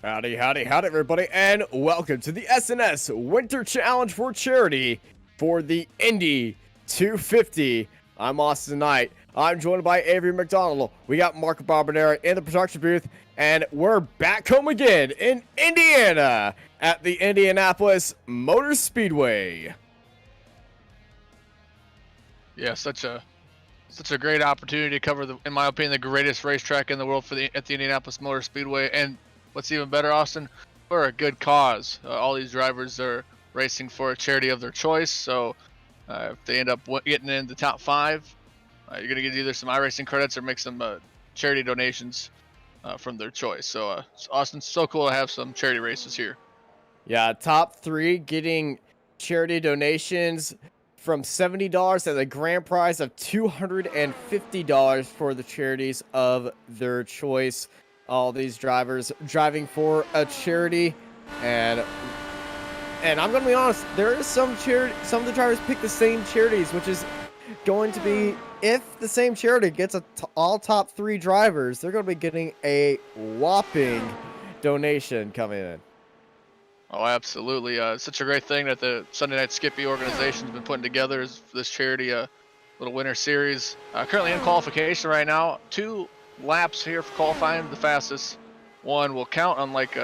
Howdy, howdy, howdy, everybody, and welcome to the SNS Winter Challenge for Charity for the Indy 250. I'm Austin Knight. I'm joined by Avery McDonald. We got Marco Barbonera in the production booth, and we're back home again in Indiana at the Indianapolis Motor Speedway. Yeah, such a great opportunity to cover in my opinion, the greatest racetrack in the world at the Indianapolis Motor Speedway. And what's even better, Austin, for a good cause. All these drivers are racing for a charity of their choice. So if they end up getting in the top 5, you're gonna get either some iRacing credits or make some charity donations from their choice. So Austin, so cool to have some charity races here. Yeah, top 3 getting charity donations from $70 and the grand prize of $250 for the charities of their choice. All these drivers driving for a charity, and I'm gonna be honest, there is some of the drivers pick the same charities, which is going to be, if the same charity gets all top 3 drivers, they're going to be getting a whopping donation coming in. Oh, absolutely. Such a great thing that the Sunday Night Skippy organization's been putting together for this charity little winter series. Currently in qualification right now. 2 laps here for qualifying. The fastest one will count, unlike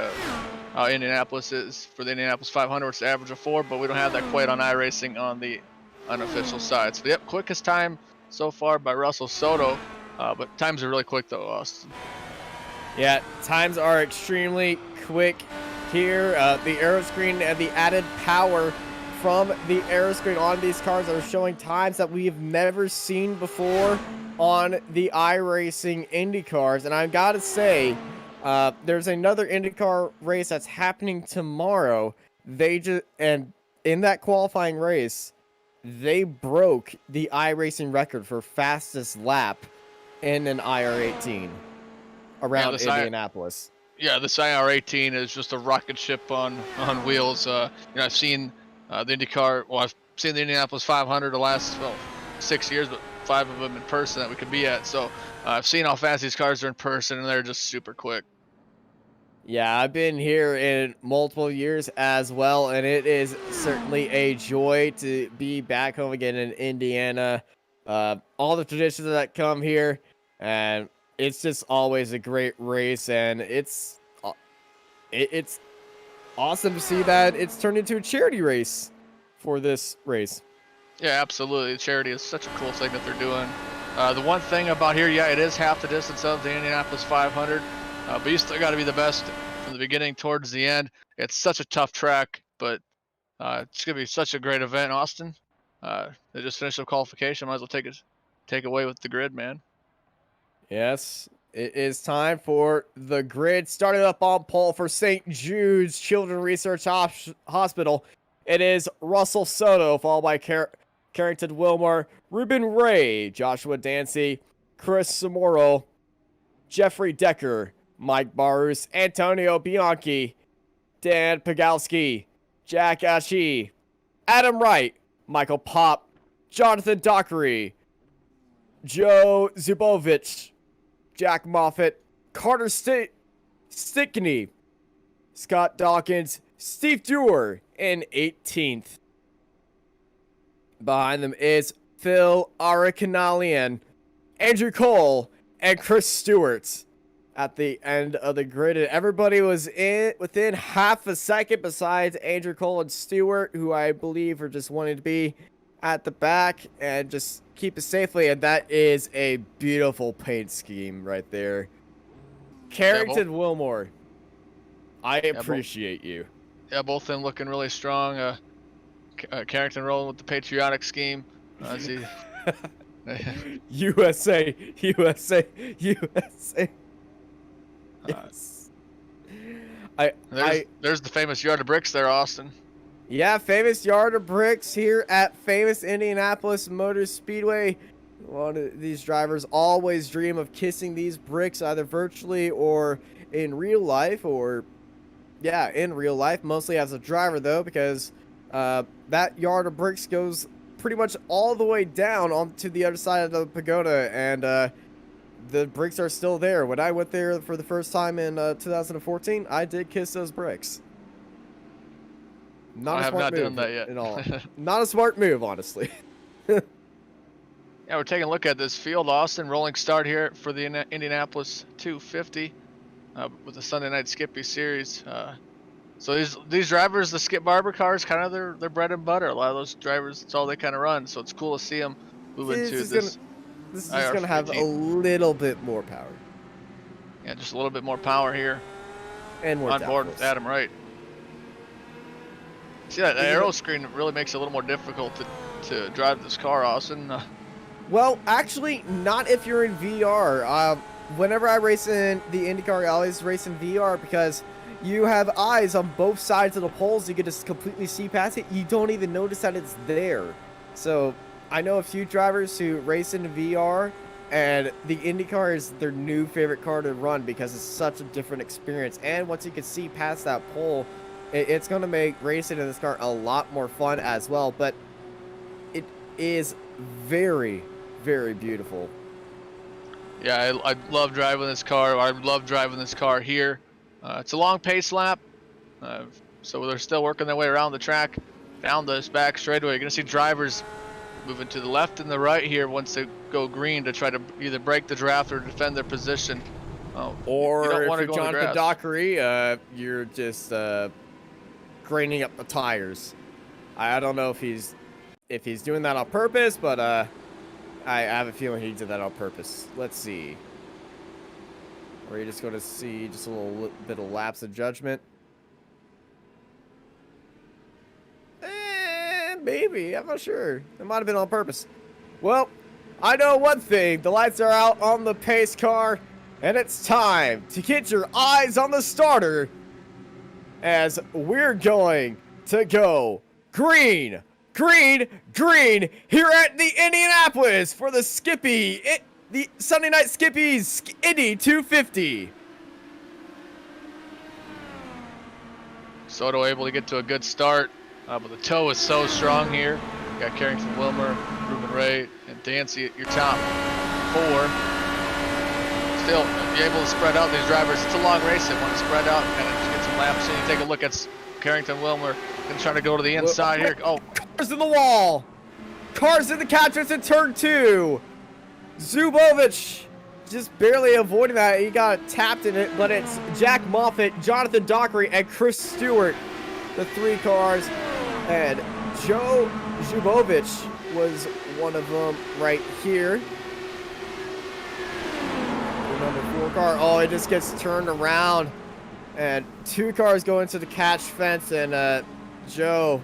Indianapolis is for the Indianapolis 500. It's the average of 4, but we don't have that quite on iRacing on the unofficial side. So, yep, quickest time so far by Russell Soto. But times are really quick, though, Austin. Yeah, times are extremely quick here. The aero screen and the added power from the aero screen on these cars are showing times that we have never seen before on the iRacing Indy cars. And I've got to say, there's another IndyCar race that's happening tomorrow. And in that qualifying race, they broke the iRacing record for fastest lap in an IR18 around Indianapolis. Yeah, this IR18 is just a rocket ship on wheels. I've seen the IndyCar. Well, I've seen the Indianapolis 500 the last 6 years, but 5 of them in person that we could be at. So I've seen how fast these cars are in person, and they're just super quick. Yeah, I've been here in multiple years as well, and it is certainly a joy to be back home again in Indiana. All the traditions that come here, and it's just always a great race, and it's awesome to see that it's turned into a charity race for this race. Yeah, absolutely. Charity is such a cool thing that they're doing. The one thing about here, yeah, it is half the distance of the Indianapolis 500, but you still got to be the best from the beginning towards the end. It's such a tough track, but it's going to be such a great event, Austin. They just finished the qualification. Might as well take away with the grid, man. Yes, it is time for the grid. Starting up on pole for St. Jude's Children's Research Hospital. It is Russell Soto, followed by Carrington Wilmore, Ruben Ray, Joshua Dancy, Chris Samoro, Jeffrey Decker, Mike Barus, Antonio Bianchi, Dan Pagalski, Jack Ashee, Adam Wright, Michael Pop, Jonathan Dockery, Joe Zubovich, Jack Moffitt, Carter Stickney, Scott Dawkins, Steve Dewar in 18th. Behind them is Phil Arakanalian, Andrew Cole, and Chris Stewart at the end of the grid. And everybody was within half a second besides Andrew Cole and Stewart, who I believe are just wanting to be at the back and just keep it safely. And that is a beautiful paint scheme right there. Carrington Wilmore, I appreciate you. Yeah, both of them looking really strong. Carrington rolling with the patriotic scheme. USA, USA, USA. Yes. There's the famous yard of bricks there, Austin. Yeah, famous yard of bricks here at famous Indianapolis Motor Speedway. One of these drivers always dream of kissing these bricks, either virtually or in real life, in real life, mostly as a driver though, because that yard of bricks goes pretty much all the way down onto the other side of the pagoda, and the brakes are still there. When I went there for the first time in 2014, I did kiss those brakes. Not I a have smart not done move that yet. at all. Not a smart move, honestly. Yeah, we're taking a look at this field, Austin. Rolling start here for the Indianapolis 250 with the Sunday Night Skippy Series. So these drivers, the Skip Barber cars, kind of their bread and butter. A lot of those drivers, it's all they kind of run. So it's cool to see them move into this This is just gonna have a IR-15. little bit more power Yeah, just a little bit more power here. and more On board with downforce. Adam Wright. See that arrow screen really makes it a little more difficult to drive this car, Austin. Well, actually, not if you're in VR. Whenever I race in the IndyCar, I always race in VR because you have eyes on both sides of the poles. You can just completely see past it. You don't even notice that it's there. So I know a few drivers who race in VR, and the IndyCar is their new favorite car to run because it's such a different experience. And once you can see past that pole, it's going to make racing in this car a lot more fun as well. But it is very, very beautiful. Yeah, I love driving this car. I love driving this car here. It's a long pace lap, so they're still working their way around the track, down this back straightaway. You're going to see drivers moving to the left and the right here once they go green to try to either break the draft or defend their position. Or you don't if want to you're go on the Jonathan grass. Dockery, you're just graining up the tires. I don't know if he's doing that on purpose, but I have a feeling he did that on purpose. Let's see. Or you're just going to see just a little bit of lapse of judgment. Maybe. I'm not sure. It might have been on purpose. Well, I know one thing. The lights are out on the pace car, and it's time to get your eyes on the starter as we're going to go green, green, green here at the Indianapolis for the Skippy, the Sunday Night Skippy's Indy 250. Soto able to get to a good start, but the toe is so strong here. Got Carrington Wilmer, Ruben Ray, and Dancy at your top four. Still, you're able to spread out these drivers. It's a long race. They want to spread out and kind of just get some laps in. You take a look at Carrington Wilmer and trying to go to the inside here. Oh, cars in the wall. Cars in the catchers in turn 2. Zubovic just barely avoiding that. He got tapped in it, but it's Jack Moffitt, Jonathan Dockery, and Chris Stewart, the 3 cars. And Joe Zubovic was one of them right here. The number 4 car. Oh, it just gets turned around. And 2 cars go into the catch fence, and Joe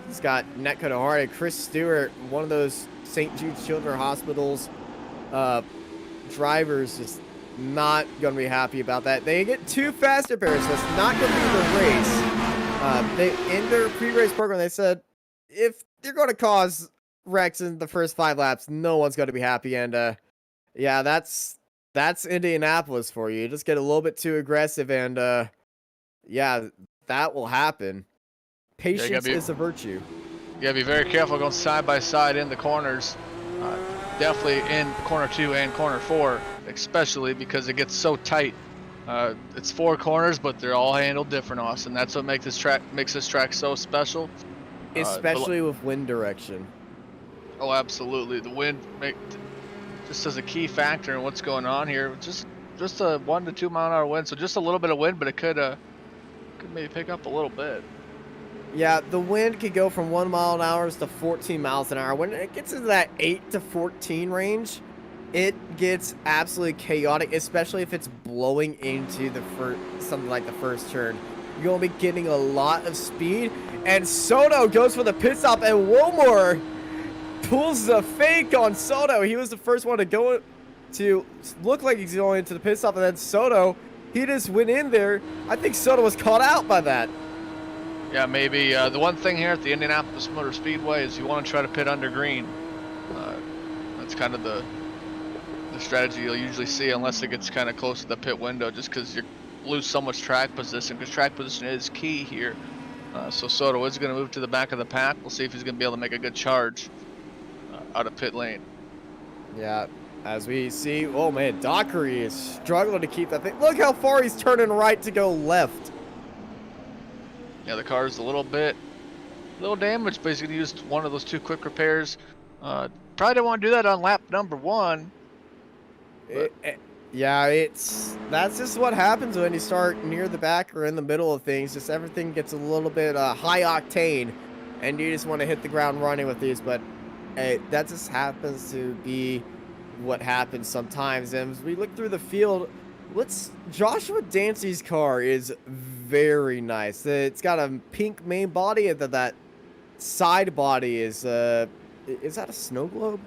has got neck cut hard. And Chris Stewart, one of those St. Jude's Children's Hospitals drivers, just not going to be happy about that. They get 2 faster pairs, so it's not going to be the race. In their pre-race program, they said if you're going to cause wrecks in the first 5 laps, no one's going to be happy. And yeah, that's Indianapolis for you. You just get a little bit too aggressive, and yeah, that will happen. Patience is a virtue. You gotta be very careful going side by side in the corners. Definitely in corner 2 and corner 4, especially because it gets so tight. It's 4 corners, but they're all handled different, Austin. That's what makes this track so special. Especially with wind direction. Oh, absolutely. The wind just as a key factor in what's going on here. Just a 1 to 2 mile an hour wind, so just a little bit of wind, but it could maybe pick up a little bit. Yeah, the wind could go from 1 mile an hour to 14 miles an hour. When it gets into that 8 to 14 range, it gets absolutely chaotic, especially if it's blowing into something like the first turn. You're going to be getting a lot of speed, and Soto goes for the pit stop, and Wilmore pulls the fake on Soto. He was the first one to look like he's going into the pit stop, and then Soto, he just went in there. I think Soto was caught out by that. Yeah, maybe. The one thing here at the Indianapolis Motor Speedway is you want to try to pit under green. That's kind of the strategy you'll usually see, unless it gets kind of close to the pit window, just because you lose so much track position, because track position is key here. So Soto is going to move to the back of the pack. We'll see if he's going to be able to make a good charge out of pit lane. Yeah, As we see, oh man, Dockery is struggling to keep that thing. Look how far he's turning right to go left. Yeah, the car's a little damaged, but he's going to use one of those 2 quick repairs. Probably don't want to do that on lap number 1. Yeah, that's just what happens when you start near the back or in the middle of things. Just everything gets a little bit high octane, and you just want to hit the ground running with these. But that just happens to be what happens sometimes. And as we look through the field, Joshua Dancy's car is very nice. It's got a pink main body, and that side body is that a snow globe?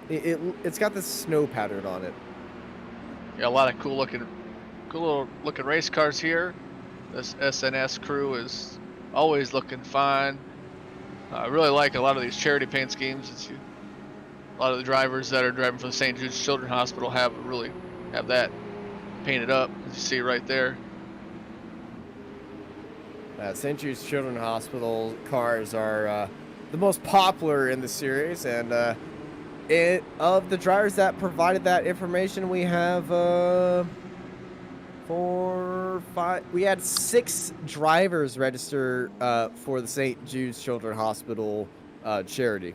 It's got the snow pattern on it. Yeah, a lot of cool little looking race cars here. This SNS crew is always looking fine. I really like a lot of these charity paint schemes. A lot of the drivers that are driving for the St. Jude's Children's Hospital have that painted up, as you see right there. St. Jude's Children's Hospital cars are the most popular in the series, and of the drivers that provided that information, we have 4, 5. We had 6 drivers register for the St. Jude's Children's Hospital charity.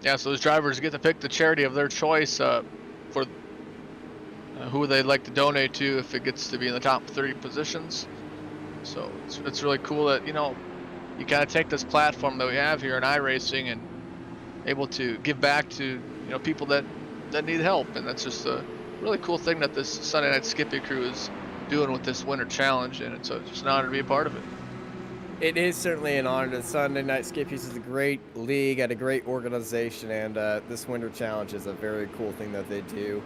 Yeah, so those drivers get to pick the charity of their choice for who they'd like to donate to if it gets to be in the top 30 positions. So it's really cool that, you kind of take this platform that we have here in iRacing and able to give back to, people that need help. And that's just a really cool thing that this Sunday Night Skippy crew is doing with this winter challenge, and it's just an honor to be a part of it. It is certainly an honor. The Sunday Night Skippies is a great league and a great organization, and this winter challenge is a very cool thing that they do.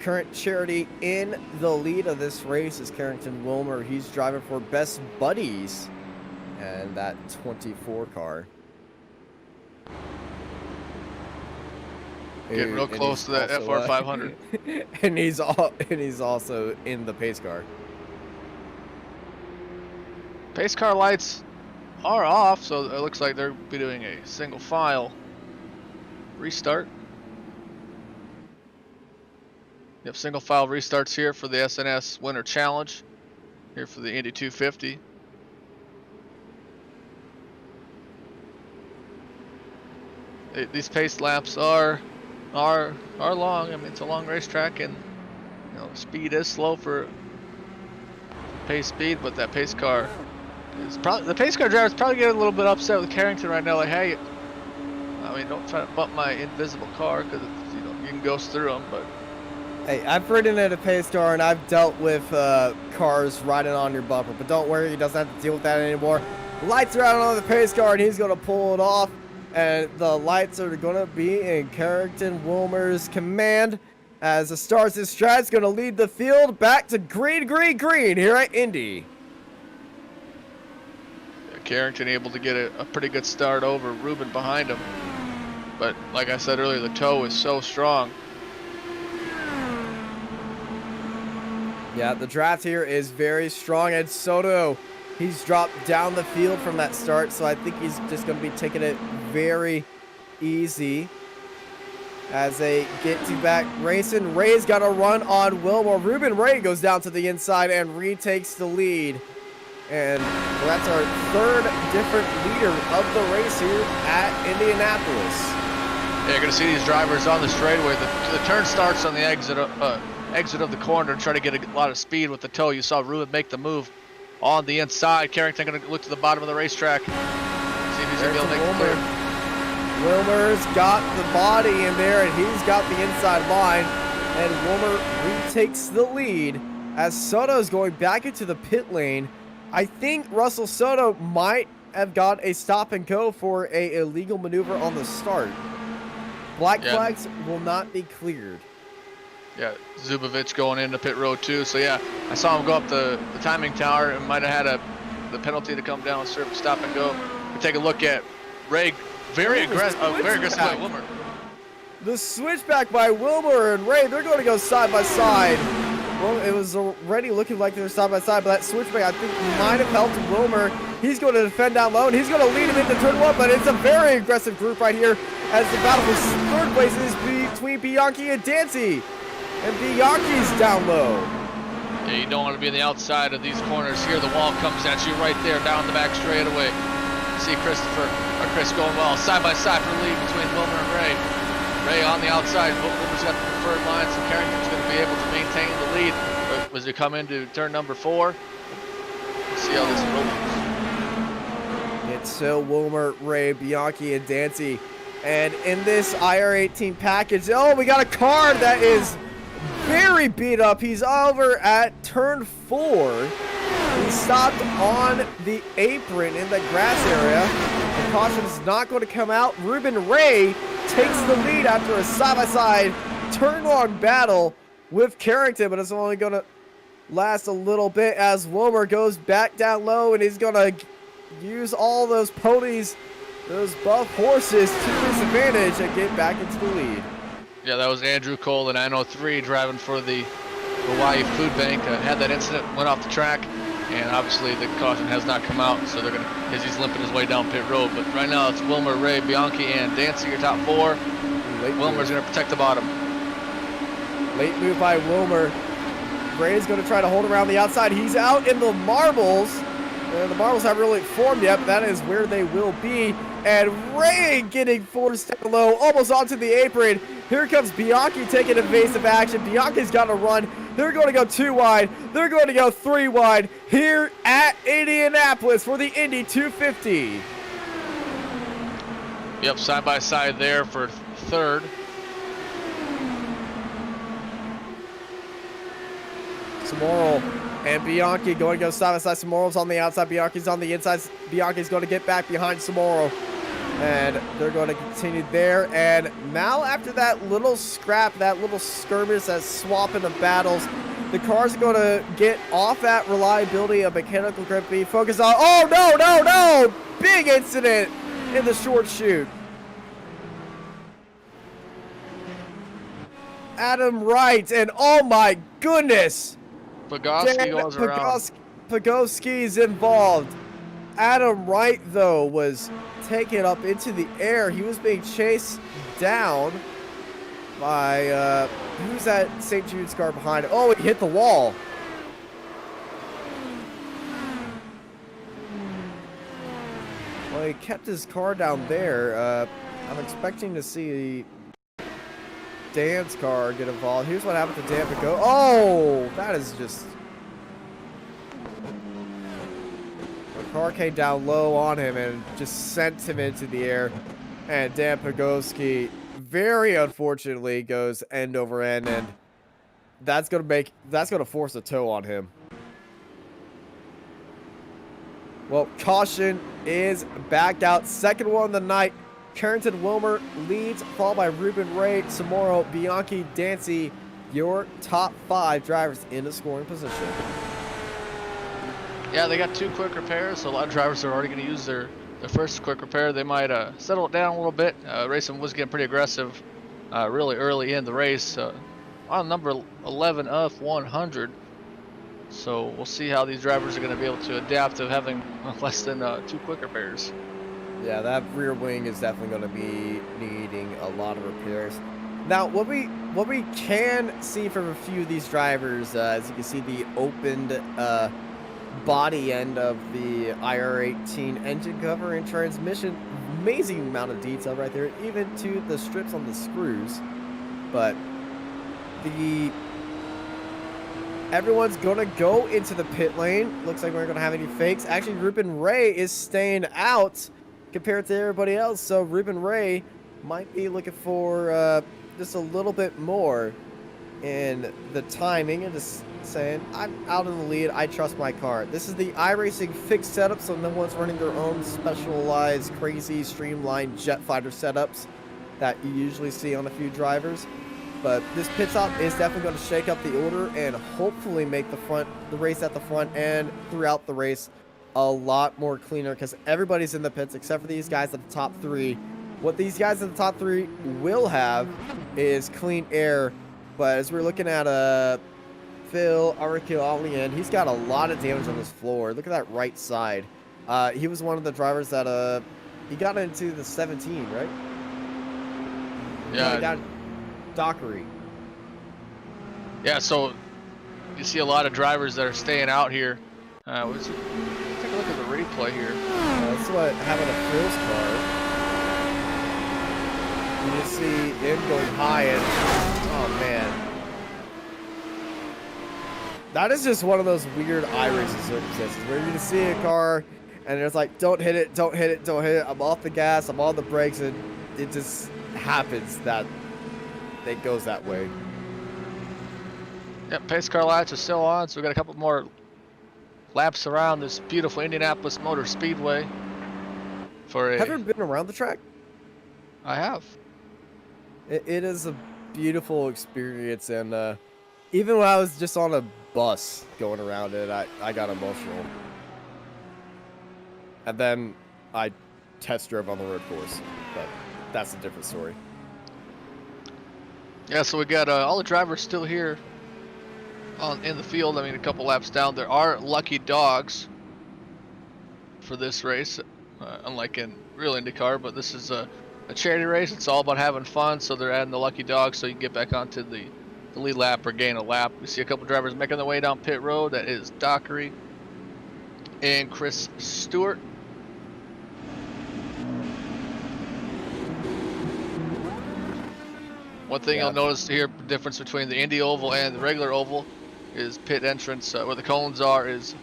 Current charity in the lead of this race is Carrington Wilmer. He's driving for Best Buddies and that 24 car. Getting real close to that FR 500. and he's also in the pace car. Pace car lights are off, so it looks like they'll be doing a single file restart. Yep, single file restarts here for the SNS Winter Challenge, here for the Indy 250. These pace laps are long. I mean, it's a long racetrack, and speed is slow for pace speed, but that pace car is probably, the pace car driver's probably getting a little bit upset with Carrington right now. Like, hey, I mean, don't try to bump my invisible car, because you can ghost through them. But hey, I've ridden in a pace car, and I've dealt with cars riding on your bumper, but don't worry, he doesn't have to deal with that anymore. Lights are out on the pace car, and he's going to pull it off. And the lights are going to be in Carrington Wilmer's command as the starts his strat's going to lead the field back to green here at Indy. Yeah, Carrington able to get a pretty good start over Ruben behind him. But like I said earlier, the toe is so strong. Yeah, the draft here is very strong, and Soto, he's dropped down the field from that start, so I think he's just going to be taking it very easy as they get to back racing. Ray's got a run on Wilmer. Ruben Ray goes down to the inside and retakes the lead. And that's our third different leader of the race here at Indianapolis. Yeah, you're going to see these drivers on the straightaway. The turn starts on the exit of the corner and try to get a lot of speed with the toe. You saw Ruben make the move on the inside. Carrington going to look to the bottom of the racetrack. See if he's going to be able to make it clear. Wilmer's got the body in there, and he's got the inside line. And Wilmer retakes the lead as Soto's going back into the pit lane. I think Russell Soto might have got a stop and go for a illegal maneuver on the start. Black flags will not be cleared. Yeah, Zubovich going into pit road too. So yeah, I saw him go up the timing tower and might have had the penalty to come down and serve a stop and go. We take a look at Ray, very aggressive by Wilmer. The switchback by Wilmer and Ray, they're going to go side by side. Well, it was already looking like they were side by side, but that switchback, I think, might have helped Wilmer. He's going to defend down low, and he's going to lead him into turn one, but it's a very aggressive group right here as the battle for third place is between Bianchi and Dancy. And Bianchi's down low. Yeah, you don't want to be on the outside of these corners here. The wall comes at you right there, down the back straightaway. See Chris going well, side by side for the lead between Wilmer and Ray. Ray on the outside, Wilmer's got the preferred line, so Carrington's going to be able to maintain the lead. But as we come into turn number 4, let's see how this rolls. It's still Wilmer, Ray, Bianchi, and Dancy. And in this IR18 package, oh, we got a car that is very beat up. He's over at turn 4. He stopped on the apron in the grass area. The caution is not going to come out. Ruben Ray takes the lead after a side-by-side turn-long battle with Carrington, but it's only going to last a little bit as Wilmer goes back down low, and he's going to use all those ponies, those buff horses to his advantage and get back into the lead. Yeah, that was Andrew Cole in 903 driving for the Hawaii Food Bank. Had that incident, went off the track, and obviously the caution has not come out, so they're going to, as he's limping his way down pit road. But right now it's Wilmer, Ray, Bianchi, and Dancy, your top 4. Wilmer's going to protect the bottom. Late move by Wilmer. Ray's going to try to hold around the outside. He's out in the marbles. The marbles haven't really formed yet, but that is where they will be. And Ray getting forced down low, almost onto the apron. Here comes Bianchi taking evasive action. Bianchi's got to run. They're going to go 2 wide. They're going to go 3 wide here at Indianapolis for the Indy 250. Yep, side by side there for third. Samoro and Bianchi going to go side by side. Samoro's on the outside. Bianchi's on the inside. Bianchi's going to get back behind Samoro. And they're going to continue there. And now after that little scrap, that little skirmish, that swapping of battles, the cars are going to get off that reliability of mechanical grip, be focused on, oh no, big incident in the short chute. Adam Wright, and oh my goodness. Pogowski goes around. Pogowski's involved. Adam Wright, though, was taken up into the air. He was being chased down by, who's that St. Jude's car behind him? Oh, he hit the wall. Well, he kept his car down there. I'm expecting to see Dan's car get involved. Here's what happened to Dan Pogowski. Oh, that is just... The car came down low on him and just sent him into the air. And Dan Pogowski, very unfortunately, goes end over end, and that's gonna force a tow on him. Well, caution is backed out. Second one of the night. Carrington Wilmer leads, followed by Ruben Ray, Samoro, Bianchi, Dancy, your top 5 drivers in the scoring position. Yeah, they got 2 quick repairs, so a lot of drivers are already going to use their first quick repair. They might settle it down a little bit. Racing was getting pretty aggressive really early in the race on number 11 of 100. So we'll see how these drivers are going to be able to adapt to having less than 2 quick repairs. Yeah, that rear wing is definitely going to be needing a lot of repairs. Now, what we can see from a few of these drivers, as you can see, the opened body end of the IR18 engine cover and transmission, amazing amount of detail right there, even to the strips on the screws. But everyone's gonna go into the pit lane. Looks like we're not gonna have any fakes. Actually, Ruben Ray is staying out compared to everybody else, so Ruben Ray might be looking for just a little bit more in the timing and just saying, I'm out in the lead, I trust my car. This is the iRacing fixed setup, so no one's running their own specialized, crazy, streamlined jet fighter setups that you usually see on a few drivers. But this pit stop is definitely going to shake up the order and hopefully make the race at the front and throughout the race a lot more cleaner, because everybody's in the pits except for these guys at the top 3. What these guys in the top 3 will have is clean air. But as we're looking at Phil Arkialian, he's got a lot of damage on his floor. Look at that right side. He was one of the drivers that he got into the 17, right? Yeah. No, he got Dockery. Yeah, so you see a lot of drivers that are staying out here. Let's take a look at the replay here. That's what having a Phil's car. You just see him going high and, oh man. That is just one of those weird iRacing circumstances where you just see a car and it's like, don't hit it, don't hit it, don't hit it. I'm off the gas, I'm on the brakes, and it just happens that it goes that way. Yep, pace car lights are still on, so we've got a couple more laps around this beautiful Indianapolis Motor Speedway. Have you been around the track? I have. It is a beautiful experience, and even when I was just on a bus going around it, I got emotional. And then I test drove on the road course, but that's a different story. Yeah, so we got all the drivers still here in the field. I mean, a couple laps down. There are lucky dogs for this race, unlike in real IndyCar, but this is a charity race. It's all about having fun, so they're adding the lucky dogs so you can get back onto the lead lap or gain a lap. We see a couple drivers making their way down pit road. That is Dockery and Chris Stewart. One thing you'll notice here, the difference between the Indy oval and the regular oval is pit entrance, where the cones are, is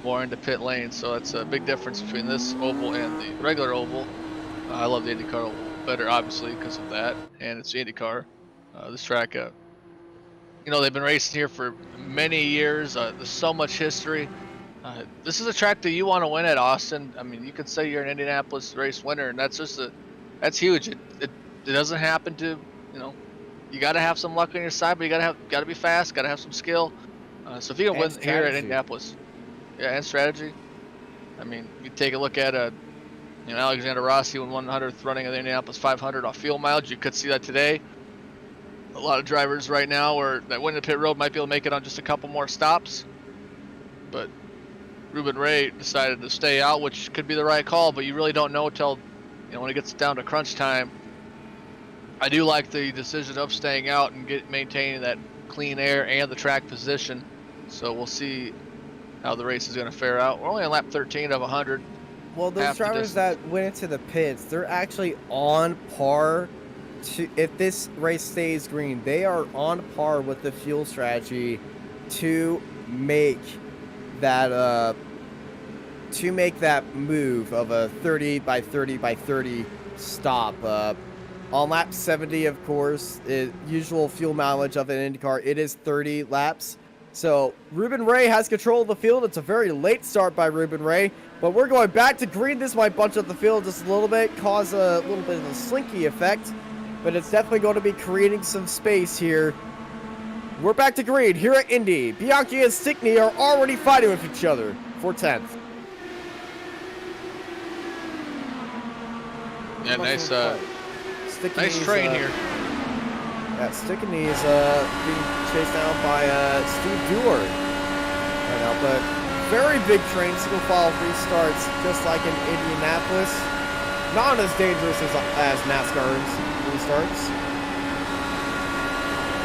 more into pit lane. So that's a big difference between this oval and the regular oval. I love the IndyCar oval better, obviously, because of that, and it's the IndyCar. This track, you know, they've been racing here for many years. There's so much history. This is a track that you want to win at Austin. I mean, you could say you're an Indianapolis race winner, and that's just that's huge. It doesn't happen to, you know, you got to have some luck on your side, but you got to be fast, got to have some skill. So if you can win here at Indianapolis, yeah, and strategy. I mean, you take a look at you know, Alexander Rossi won 100th running of the Indianapolis 500 off fuel mileage. You could see that today. A lot of drivers right now that win the pit road might be able to make it on just a couple more stops, but Ruben Ray decided to stay out, which could be the right call, but you really don't know until, you know, when it gets down to crunch time. I do like the decision of staying out and maintaining that clean air and the track position. So we'll see how the race is going to fare out. We're only on lap 13 of 100. Well, those drivers that went into the pits, they're actually on par to, if this race stays green, they are on par with the fuel strategy to make that move of a 30 by 30 by 30 stop. On lap 70, of course, usual fuel mileage of an IndyCar, it is 30 laps. So Ruben Ray has control of the field. It's a very late start by Ruben Ray, but we're going back to green. This might bunch up the field just a little bit, cause a little bit of a slinky effect, but it's definitely going to be creating some space here. We're back to green here at Indy. Bianchi and Stickney are already fighting with each other for 10th. Yeah, nice train here. Yeah, Stickney is being chased down by Steve Dewar right now, but very big train, single file restarts, just like in Indianapolis. Not as dangerous as NASCAR's restarts.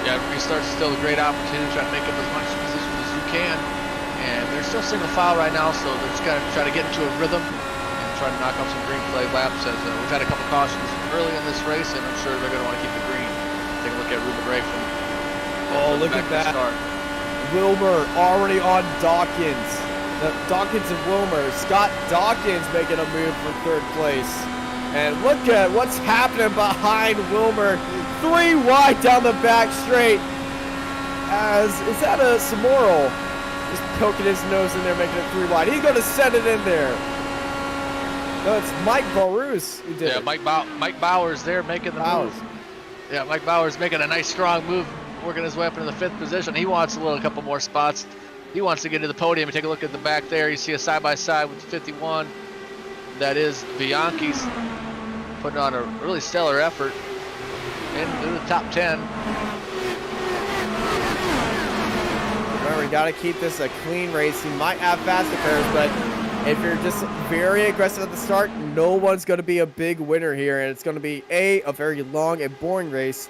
Yeah, restart's still a great opportunity to try to make up as much position as you can. And they're still single file right now, so they're just going to try to get into a rhythm and try to knock off some green flag laps. As we've had a couple cautions early in this race, and I'm sure they're going to want to keep the green. Take a look at Ruben Ray from look at that. Wilmer already on Dawkins. Dawkins and Wilmer. Scott Dawkins making a move for third place. And look at what's happening behind Wilmer. 3 wide down the back straight. Is that a Samoro? Just poking his nose in there, making it 3 wide. He's going to send it in there. No, it's Mike Barus who did it. Mike Bauer's there making the move. Yeah, Mike Bauer's making a nice strong move, working his way up into the 5th position. He wants a couple more spots. He wants to get to the podium and take a look at the back there. You see a side-by-side with 51. That is Bianchi's, putting on a really stellar effort into the top 10. Remember, you got to keep this a clean race. You might have faster pairs, but if you're just very aggressive at the start, no one's going to be a big winner here, and it's going to be a very long and boring race,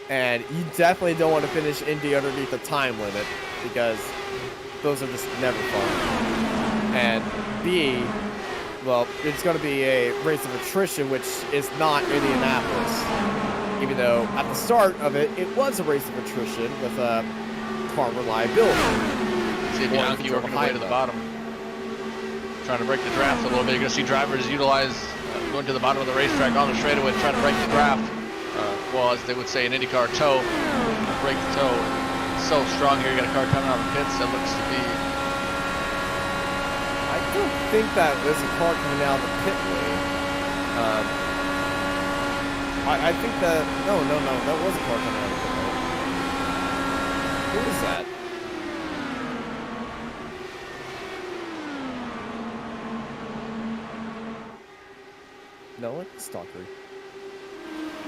and you definitely don't want to finish Indy underneath the time limit, because those are just never fun. And B, well, it's going to be a race of attrition, which is not Indianapolis, even though at the start of it, it was a race of attrition with car reliability. See Bianchi working her way to the bottom. Trying to break the draft a little bit. You're going to see drivers utilize going to the bottom of the racetrack on the straightaway trying to break the draft. Well, as they would say in IndyCar, toe. Break the toe. It's so strong here. You got a car coming out of the pits that looks to be... I don't think that there's a car coming out of the pit lane. I think that... No, that was a car coming out of the pit lane. Who is that? No, it's Dockery.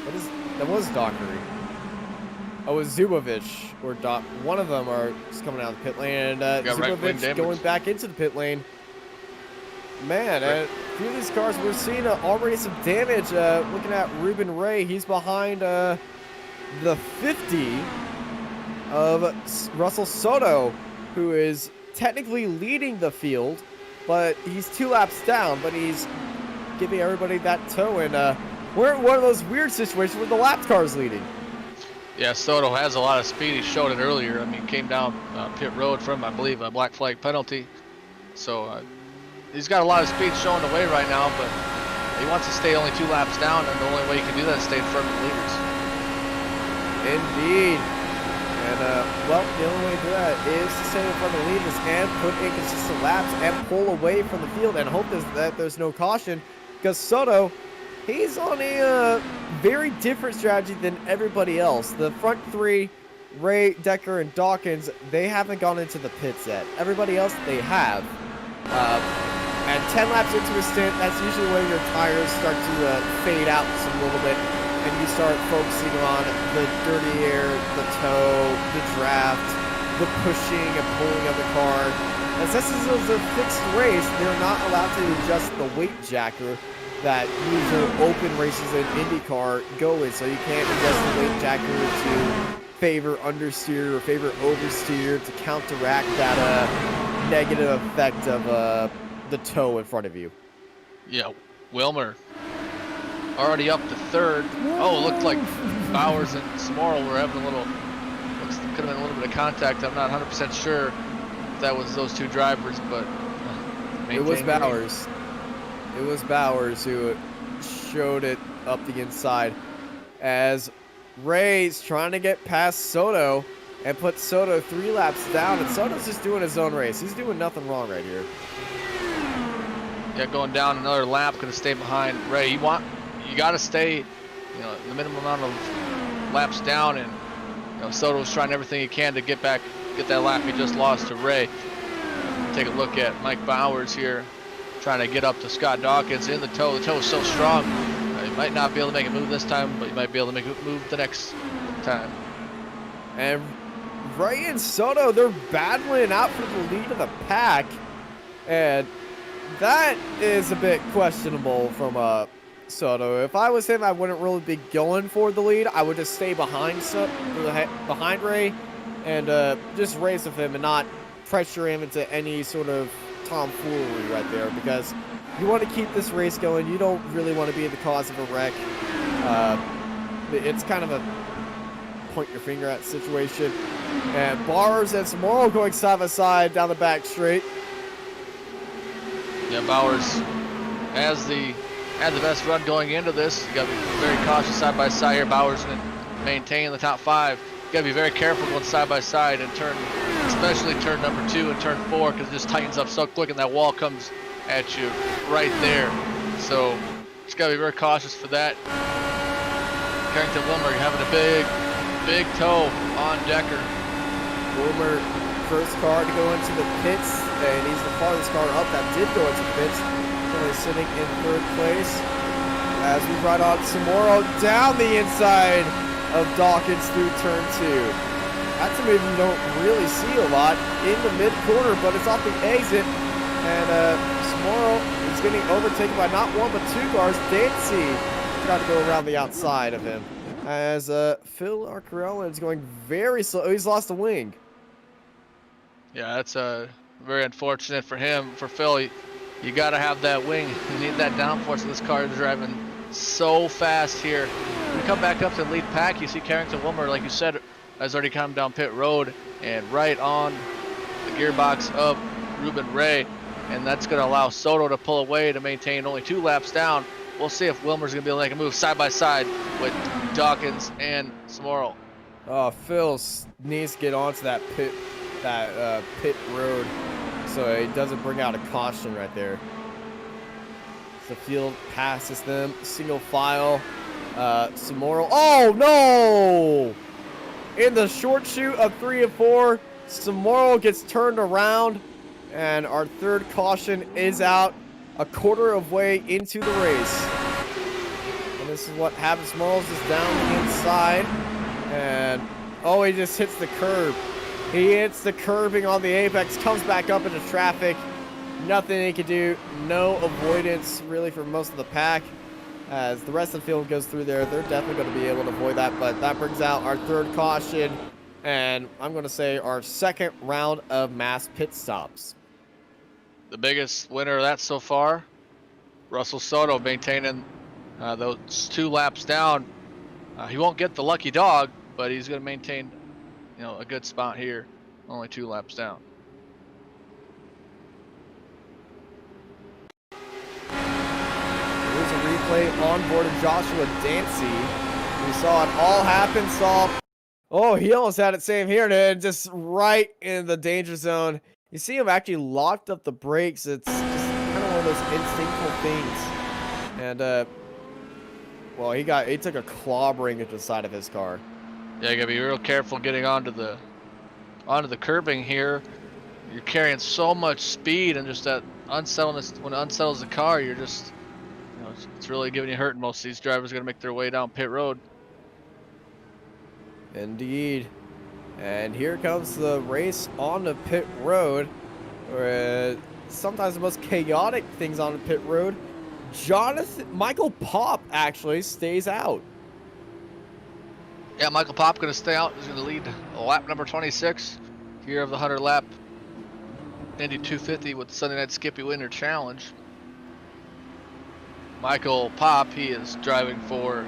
What is... That was Dockery. Oh, it was Zubovich or Doc. One of them are just coming out of the pit lane, and Zubovich going back into the pit lane. Man, a few of these cars, we're seeing already some damage. Looking at Ruben Ray, he's behind the 50 of Russell Soto, who is technically leading the field, but he's 2 laps down, but he's giving everybody that toe, and we're in one of those weird situations where the lap car is leading. Yeah, Soto has a lot of speed. He showed it earlier. I mean, came down pit road from, I believe, a black flag penalty. So he's got a lot of speed showing the way right now, but he wants to stay only 2 laps down, and the only way he can do that is stay in front of the leaders. Indeed. And, well, the only way to do that is to stay in front of the leaders and put in consistent laps and pull away from the field and hope that there's no caution, because Soto, he's on a very different strategy than everybody else. The front 3, Ray, Decker, and Dawkins, they haven't gone into the pits yet. Everybody else, they have. And 10 laps into a stint, that's usually where your tires start to fade out just a little bit, and you start focusing on the dirty air, the toe, the draft, the pushing and pulling of the car. And since this is a fixed race, they're not allowed to adjust the weight jacker that usually open races in IndyCar go in, so you can't adjust the weight jacker to favor understeer or favor oversteer to counteract that negative effect of the toe in front of you. Yeah, Wilmer already up to 3rd. Oh, it looked like Bowers and Samora were having a little, could have been a little bit of contact. I'm not 100% sure if that was those 2 drivers, but it was Bowers. It was Bowers who showed it up the inside as Ray's trying to get past Soto and put Soto 3 laps down, and Soto's just doing his own race. He's doing nothing wrong right here. Yeah, going down another lap, gonna stay behind Ray. You got to stay, the minimum amount of laps down, and Soto's trying everything he can to get that lap he just lost to Ray. Take a look at Mike Bowers here, trying to get up to Scott Dawkins in the toe. The toe is so strong. He might not be able to make a move this time, but he might be able to make a move the next time. And Ray and Soto, they're battling out for the lead of the pack, and that is a bit questionable from Soto. If I was him, I wouldn't really be going for the lead. I would just stay behind Ray and just race with him and not pressure him into any sort of tomfoolery right there, because you want to keep this race going. You don't really want to be the cause of a wreck. It's kind of a point your finger at situation. And Bowers and Samoro going side by side down the back straight. Yeah, Bowers has the best run going into this. You got to be very cautious side by side here. Bowers going to maintain the top 5. You got to be very careful going side by side and especially turn number 2 and turn 4, because it just tightens up so quick and that wall comes at you right there. So just got to be very cautious for that. Carrington Wilmer having a big toe on Decker. Wilmer, first car to go into the pits, and he's the farthest car up that did go into the pits. Currently sitting in 3rd place as we ride on Samoro down the inside of Dawkins through turn 2. That's a move you don't really see a lot in the mid-corner, but it's off the exit. And Smorl is getting overtaken by not one, but two cars. Dancy trying to go around the outside of him. As Phil Arcarella is going very slow. Oh, he's lost a wing. Yeah, that's very unfortunate for him. For Phil, you got to have that wing. You need that downforce. This car is driving so fast here. When we come back up to the lead pack, you see Carrington Wilmer, like you said, has already come down pit road and right on the gearbox of Ruben Ray. And that's going to allow Soto to pull away to maintain only 2 laps down. We'll see if Wilmer's going to be able to make a move side by side with Dawkins and Smorl. Oh, Phil needs to get onto that pit road so he doesn't bring out a caution right there. The field passes them, single file. Smorl. Oh no! In the short shoot of 3 and 4, Smorl gets turned around, and our third caution is out a quarter of way into the race. And this is what happens. Smorl's just down the inside, and oh, he just hits the curb. He hits the curbing on the apex, comes back up into traffic. Nothing he can do. No avoidance really for most of the pack. As the rest of the field goes through there, they're definitely going to be able to avoid that. But that brings out our third caution, and I'm going to say our second round of mass pit stops. The biggest winner of that so far, Russell Soto, maintaining those 2 laps down. He won't get the lucky dog, but he's going to maintain, a good spot here. Only 2 laps down. There's a replay on board of Joshua Dancy. We saw it all happen. Oh, he almost had it same here, and just right in the danger zone. You see him actually locked up the brakes. It's just kind of one of those instinctual things. And well, he took a clobbering at the side of his car. Yeah, you gotta be real careful getting onto the curbing here. You're carrying so much speed, and just that unsettledness, when it unsettles the car, you're just, it's really giving you hurt. And most of these drivers are gonna make their way down pit road. Indeed. And here comes the race on the pit road, where sometimes the most chaotic things on the pit road. Michael Pop actually stays out. Yeah, Michael Pop going to stay out. He's going to lead lap number 26 here of the 100 lap Indy 250 with the Sunday Night Skippy Winter Challenge. Michael Pop, he is driving for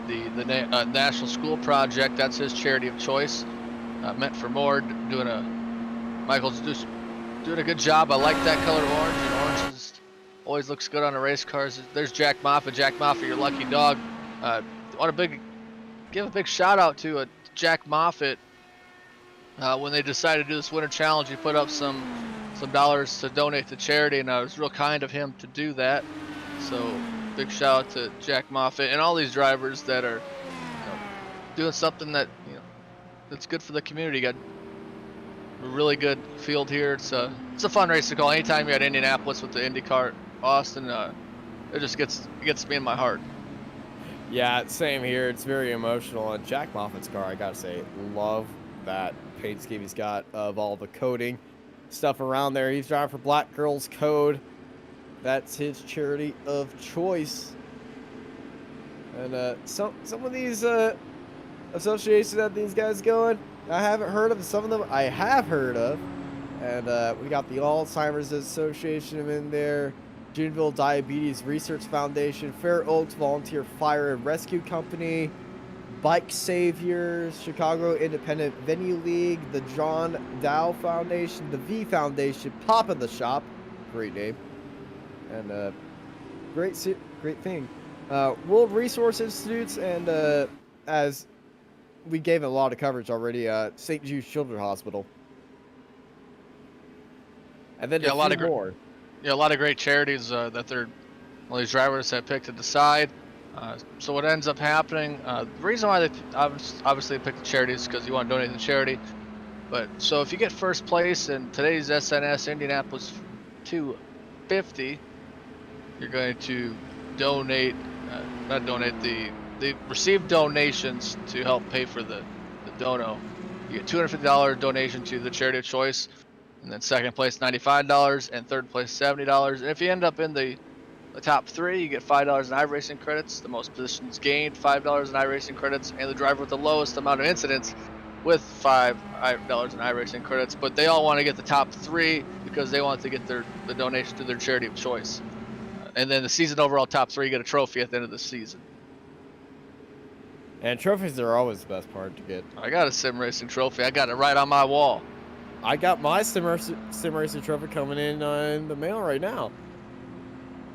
the National School Project. That's his charity of choice. Meant for More. Michael's just doing a good job. I like that color orange. And orange always looks good on the race cars. There's Jack Moffitt. Jack Moffitt, your lucky dog. Give a big shout out to Jack Moffitt. When they decided to do this winter challenge, he put up some dollars to donate to charity, and it was real kind of him to do that. So big shout out to Jack Moffitt and all these drivers that are doing something that that's good for the community. Got a really good field here. It's a fun race to call. Anytime you're at Indianapolis with the IndyCar Austin, it just gets me in my heart. Yeah, same here. It's very emotional. And Jack Moffitt's car, I gotta say, love that paint scheme he's got of all the coding stuff around there. He's driving for Black Girls Code. That's his charity of choice. And some of these associations that these guys going, I haven't heard of. Some of them I have heard of. And we got the Alzheimer's Association in there, Juneville Diabetes Research Foundation, Fair Oaks Volunteer Fire and Rescue Company, Bike Saviors, Chicago Independent Venue League, the John Dow Foundation, the V Foundation, Pop in the Shop, great name, and great thing. World Resource Institutes, and as we gave a lot of coverage already, St. Jude's Children's Hospital, and then a lot more. Yeah, a lot of great charities that these drivers have picked to decide. So what ends up happening, the reason why they obviously pick the charities is because you want to donate to the charity. But so if you get first place in today's SNS Indianapolis 250, you're going to donate, receive donations to help pay for the dono you get $250 donation to the charity of choice. And then second place, $95, and third place, $70. And if you end up in the top 3, you get $5 in iRacing credits. The most positions gained, $5 in iRacing credits, and the driver with the lowest amount of incidents with $5 in iRacing credits. But they all want to get the top 3 because they want to get the donation to their charity of choice. And then the season overall top 3 get a trophy at the end of the season. And trophies are always the best part to get. I got a sim racing trophy. I got it right on my wall. I got my sim racing trophy coming in the mail right now.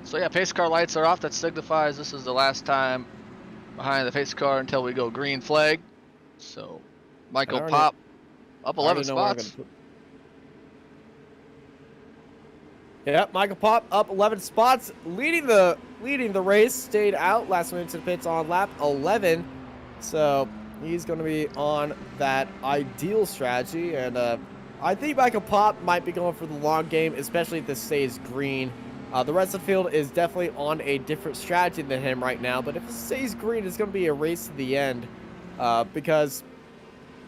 So yeah, pace car lights are off. That signifies this is the last time behind the pace car until we go green flag. So Michael Pop up 11 spots. Yeah, Michael Pop up 11 spots, leading the race. Stayed out last minute to the pits on lap 11. So he's going to be on that ideal strategy, and I think Michael Pop might be going for the long game, especially if this stays green. The rest of the field is definitely on a different strategy than him right now, but if it stays green, it's going to be a race to the end, because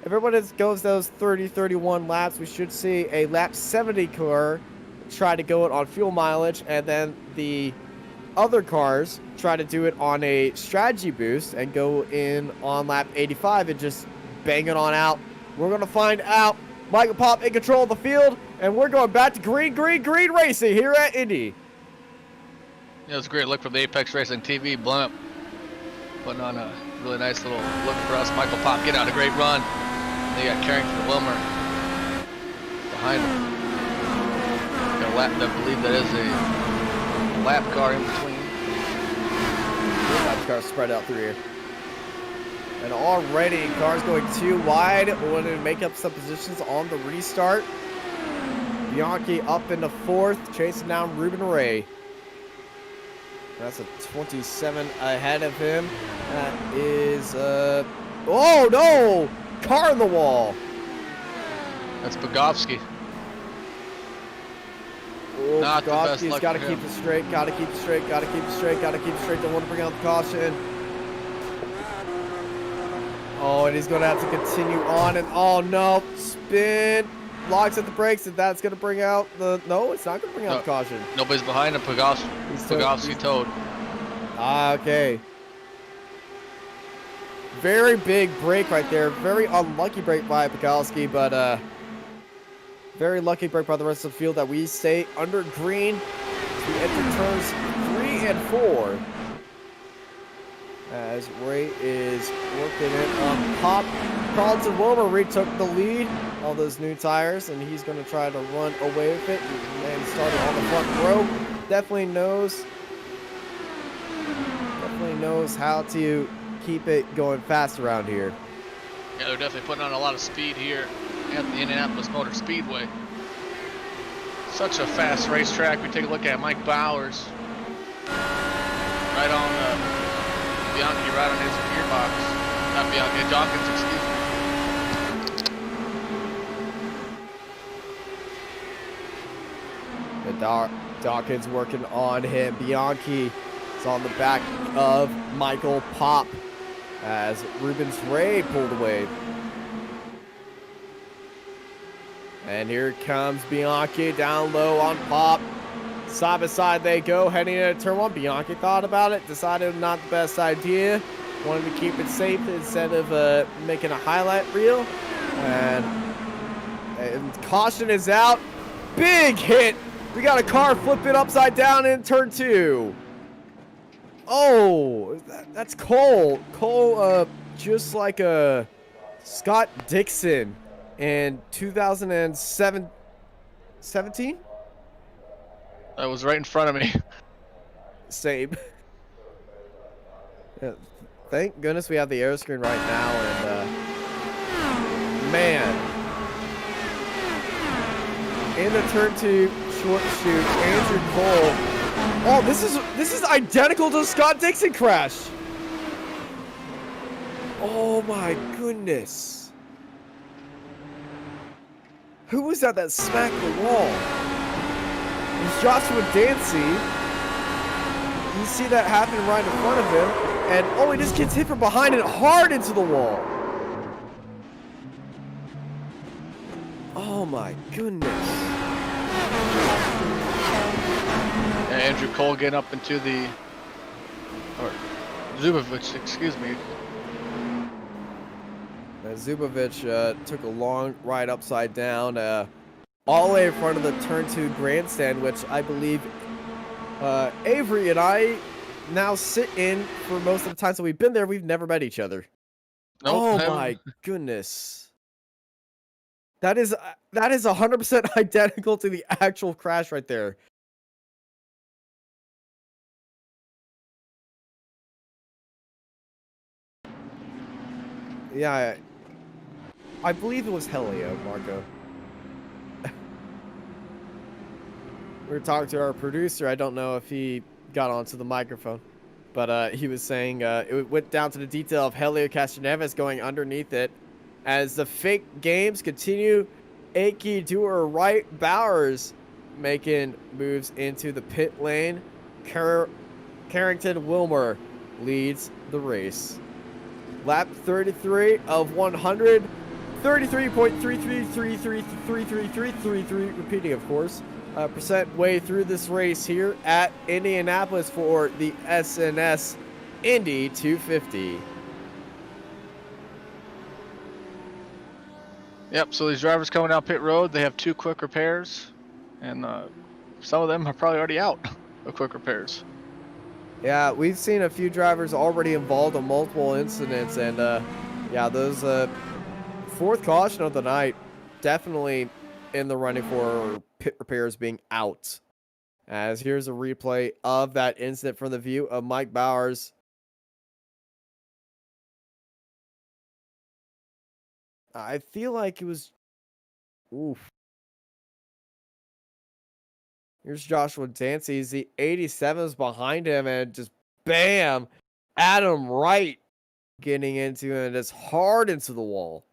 if everyone goes those 30-31 laps, we should see a lap 70 car try to go it on fuel mileage, and then the other cars try to do it on a strategy boost and go in on lap 85 and just bang it on out. We're going to find out. Michael Pop in control of the field, and we're going back to green racing here at Indy. Yeah, it was a great look from the Apex Racing TV blimp. Putting on a really nice little look for us. Michael Pop get out a great run. They got Carrington Wilmer behind him. Got a lap, I believe that is a lap car in between. Lap car spread out through here. And already cars going too wide. Want to make up some positions on the restart. Bianchi up into 4th, chasing down Ruben Ray. That's a 27 ahead of him. That is oh no! Car in the wall. That's Bogovsky. Oh, Not the best Bogovsky's luck got to for keep him. it straight. Got to keep it straight. Got to keep it straight. Got to keep it straight. Don't want to bring out the caution. Oh, and he's going to have to continue on, and oh no, spin, locks at the brakes, and that's going to bring out the, no, it's not going to bring out the caution. Nobody's behind him, Bogovsky towed. Ah, okay. Very big break right there, very unlucky break by Bogovsky, but very lucky break by the rest of the field that we stay under green as we enter turns 3 and 4. As Ray is working it on Pop. Carlton Wilmer retook the lead. All those new tires, and he's going to try to run away with it. And started on the front row. Definitely knows how to keep it going fast around here. Yeah, they're definitely putting on a lot of speed here at the Indianapolis Motor Speedway. Such a fast racetrack. We take a look at Mike Bowers. Right on Bianchi right on his gearbox. Not Bianchi, Dawkins, excuse me. The Dawkins working on him. Bianchi is on the back of Michael Pop as Rubens Ray pulled away. And here comes Bianchi down low on Pop. Side by side they go, heading into turn 1. Bianchi thought about it, decided not the best idea. Wanted to keep it safe instead of making a highlight reel. And caution is out. Big hit. We got a car flipping upside down in turn 2. Oh, that's Cole. Cole, just like Scott Dixon in 2017. That was right in front of me. Same. Yeah, thank goodness we have the air screen right now, and man, in the turn 2 short shoot, Andrew Cole. Oh, this is identical to the Scott Dixon crash. Oh my goodness. Who was that smacked the wall? It was Joshua Dancy. You see that happen right in front of him. And, oh, he just gets hit from behind and hard into the wall. my goodness. Yeah, Andrew Cole getting up into the, or Zubovich, excuse me. Zubovich took a long ride upside down, all the way in front of the turn 2 grandstand, which I believe Avery and I now sit in for most of the time. So we've been there. We've never met each other. Nope, Oh my goodness. That is 100% identical to the actual crash right there. Yeah, I believe it was Helio, Marco. We were talking to our producer. I don't know if he got onto the microphone, but he was saying it went down to the detail of Helio Castroneves going underneath it as the fake games continue. Aki to her right, Bowers making moves into the pit lane. Carrington Wilmer leads the race. Lap 33 of 100. 33.33333333, repeating, of course. Percent way through this race here at Indianapolis for the SNS Indy 250. Yep, so these drivers coming down pit road, they have 2 quick repairs, and some of them are probably already out of quick repairs. Yeah, we've seen a few drivers already involved in multiple incidents, and yeah, those 4th caution of the night, definitely in the running for pit repairs being out. As here's a replay of that incident from the view of Mike Bowers. I feel like it was... Oof. Here's Joshua Dancy. The 87's behind him, and just bam! Adam Wright getting into it, and it's hard into the wall.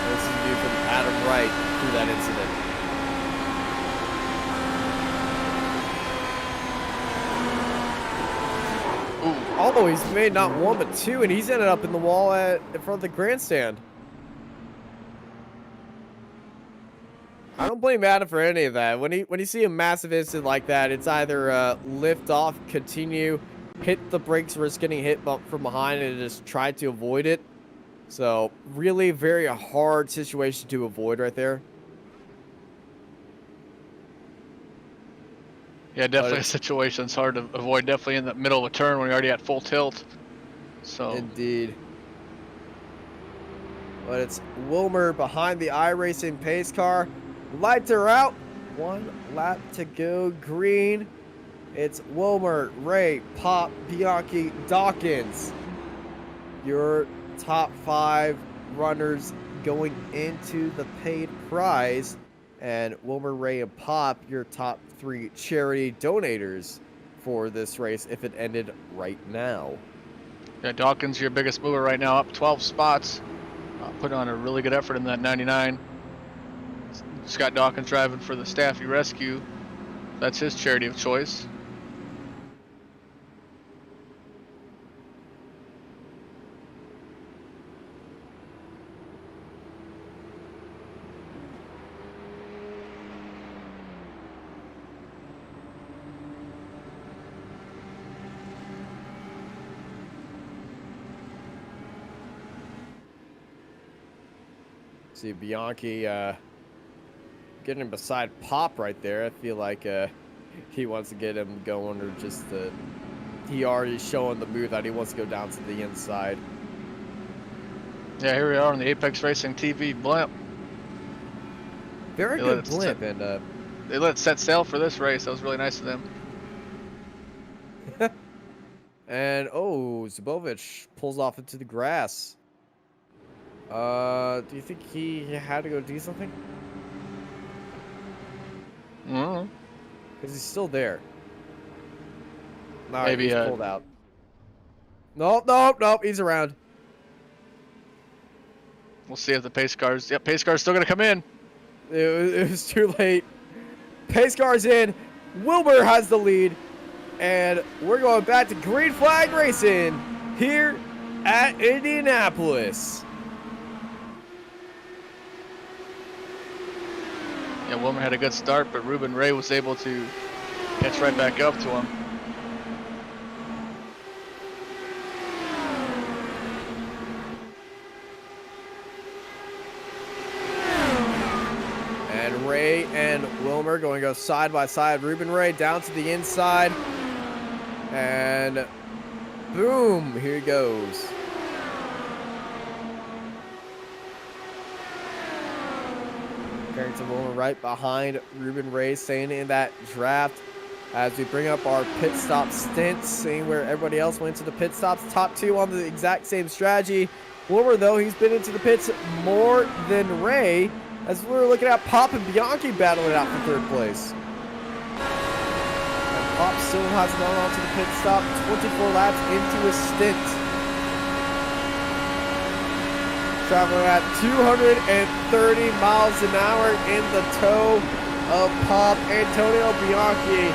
This is view from Adam Wright through that incident. Oh, he's made not 1 but 2, and he's ended up in the wall in front of the grandstand. I don't blame Adam for any of that. When you see a massive incident like that, it's either lift off, continue, hit the brakes, risk getting hit from behind, and just try to avoid it. So really very hard situation to avoid right there. Yeah, definitely a situation it's hard to avoid, definitely in the middle of a turn when you're already at full tilt. So Indeed. But it's Wilmer behind the iRacing pace car. Lights are out. 1 lap to go. Green. It's Wilmer, Ray, Pop, Bianchi, Dawkins. Your top 5 runners going into the paid prize. And Wilmer, Ray, and Pop, your top 3 charity donators for this race if it ended right now. yeah, Dawkins, your biggest mover right now, up 12 spots. Put on a really good effort in that 99. Scott Dawkins driving for the Staffy Rescue. That's his charity of choice. See Bianchi getting him beside Pop right there. I feel like he wants to get him going, or just he already showing the move that he wants to go down to the inside. Yeah, here we are on the Apex Racing TV blimp. Very good blimp, and they let it set sail for this race. That was really nice of them. and oh, Zubovich pulls off into the grass. Do you think he had to go do something? Mm-hmm. Because he's still there. No, Maybe he's pulled out. Nope, he's around. We'll see if the pace cars. Yep, pace car's still gonna come in. It was too late. Pace car's in. Wilbur has the lead. And we're going back to green flag racing here at Indianapolis. Yeah, Wilmer had a good start, but Ruben Ray was able to catch right back up to him. And Ray and Wilmer going to go side by side. Ruben Ray down to the inside. And boom, here he goes. Carrington Wilmer right behind Ruben Ray, staying in that draft as we bring up our pit stop stints, seeing where everybody else went to the pit stops. Top two on the exact same strategy. Wilmer, though, he's been into the pits more than Ray, as we're looking at Pop and Bianchi battling it out for third place. Pop still has gone on to the pit stop, 24 laps into a stint. Traveling at 230 miles an hour in the toe of Pop. Antonio Bianchi,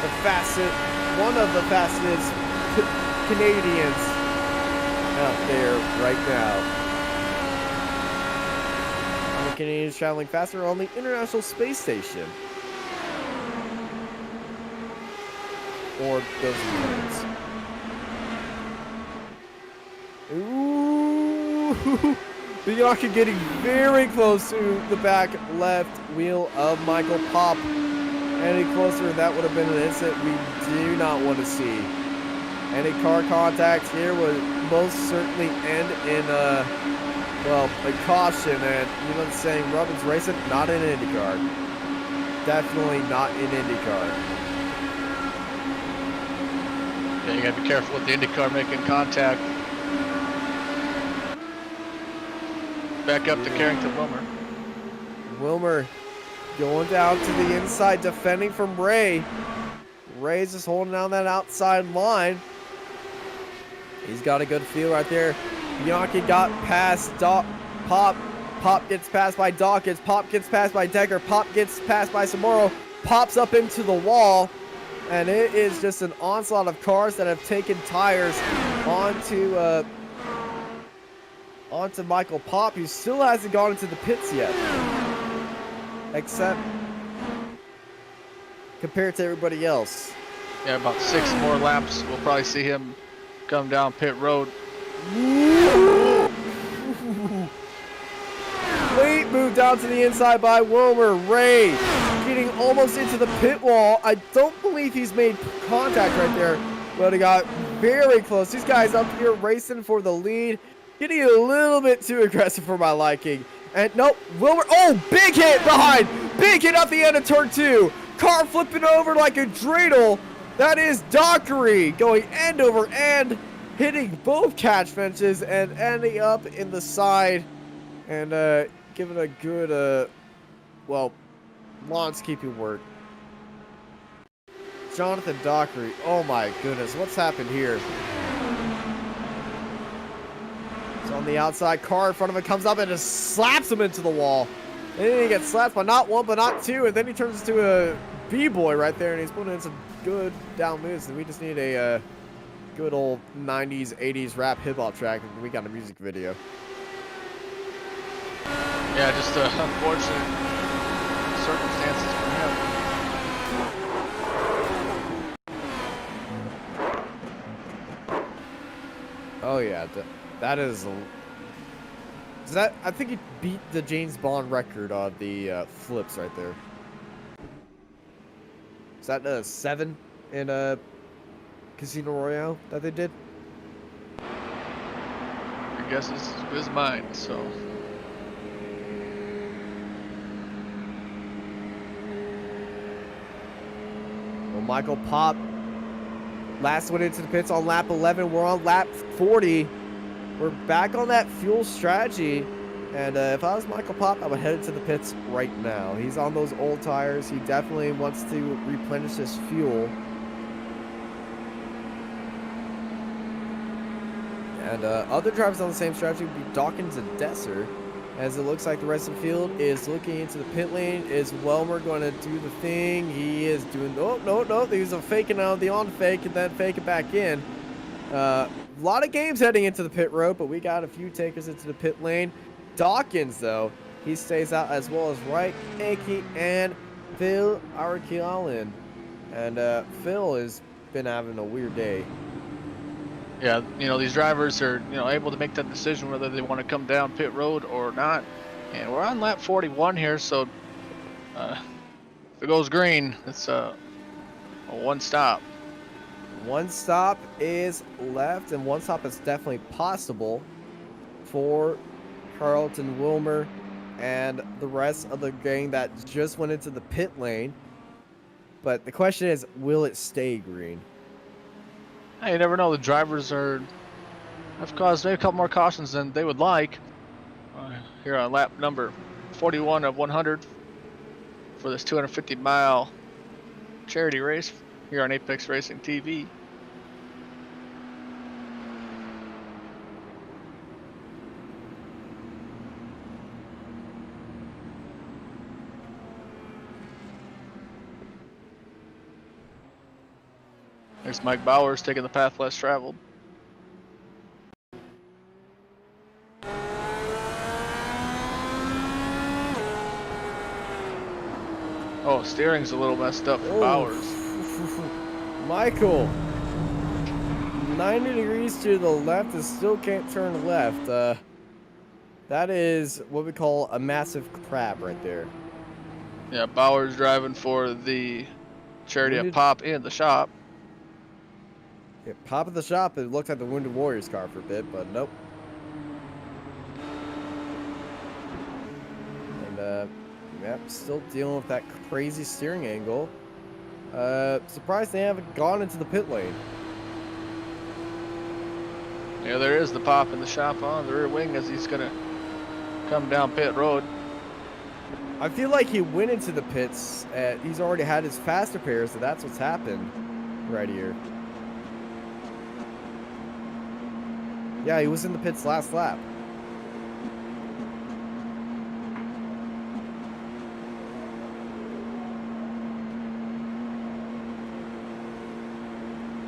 the fastest, one of the fastest Canadians out there right now. The Canadians traveling faster on the International Space Station. Or those units. Ooh, Bianchi getting very close to the back left wheel of Michael Pop. Any closer, that would have been an incident we do not want to see. Any car contact here would most certainly end in well, a caution. And you know the saying, Robin's racing, not in IndyCar. Definitely not in IndyCar. Yeah, you gotta be careful with the IndyCar making contact. Back up to Carrington Wilmer. Wilmer going down to the inside, defending from Ray. Ray's just holding down that outside line. He's got a good feel right there. Bianchi got past Pop. Pop gets passed by Dawkins. Pop gets passed by Decker. Pop gets passed by Samoro. Pops up into the wall. And it is just an onslaught of cars that have taken tires onto Michael Pop, who still hasn't gone into the pits yet. Except compared to everybody else. Yeah, about 6 more laps. We'll probably see him come down pit road. Late move down to the inside by Wilmer. Ray getting almost into the pit wall. I don't believe he's made contact right there, but he got very close. These guys up here racing for the lead, getting a little bit too aggressive for my liking. And nope, Wilmer, oh, big hit behind. Big hit up the end of turn 2. Car flipping over like a dreidel. That is Dockery going end over end, hitting both catch fences and ending up in the side. And giving a good, well, lawn-keeping work. Jonathan Dockery, oh my goodness, what's happened here? It's on the outside, car in front of him comes up and just slaps him into the wall. And then he gets slapped by not one, but not two, and then he turns into a B-boy right there, and he's putting in some good down moves, and we just need a good old 90s, 80s rap hip-hop track, and we got a music video. Yeah, just unfortunate circumstances for him. Oh yeah, that is that. I think he beat the James Bond record on the flips right there. Is that 7 in Casino Royale that they did? I guess this is mine, so. Well, Michael Pop, last one into the pits on lap 11. We're on lap 40. We're back on that fuel strategy. And if I was Michael Pop, I would head into the pits right now. He's on those old tires. He definitely wants to replenish his fuel. And other drivers on the same strategy would be Dawkins and Desser. as it looks like the rest of the field is looking into the pit lane. Is Welmer going to do the thing? He is doing, no. He's faking out the on fake and then fake it back in. A lot of games heading into the pit road, but we got a few takers into the pit lane. Dawkins, though, he stays out, as well as Wright, Aki, and Phil Arakialin. And Phil has been having a weird day. Yeah, you know, these drivers are, you know, able to make that decision whether they want to come down pit road or not. And we're on lap 41 here, so if it goes green, it's a one stop. One stop is left, and one stop is definitely possible for Carlton Wilmer and the rest of the gang that just went into the pit lane. But the question is, will it stay green? Hey, you never know. The drivers have caused maybe a couple more cautions than they would like. Here on lap number 41 of 100 for this 250-mile charity race here on Apex Racing TV. There's Mike Bowers taking the path less traveled. Oh, steering's a little messed up for Bowers. Michael, 90 degrees to the left and still can't turn left. That is what we call a massive crab right there. Yeah, Bowers driving for the charity at Pop in the shop. Yeah, Pop at the shop, it looked like the Wounded Warriors car for a bit, but nope. And, yep, still dealing with that crazy steering angle. Surprised they haven't gone into the pit lane. Yeah, there is the Pop in the shop on the rear wing as he's gonna come down pit road. I feel like he went into the pits. He's already had his fast repairs, so that's what's happened right here. Yeah, he was in the pits last lap.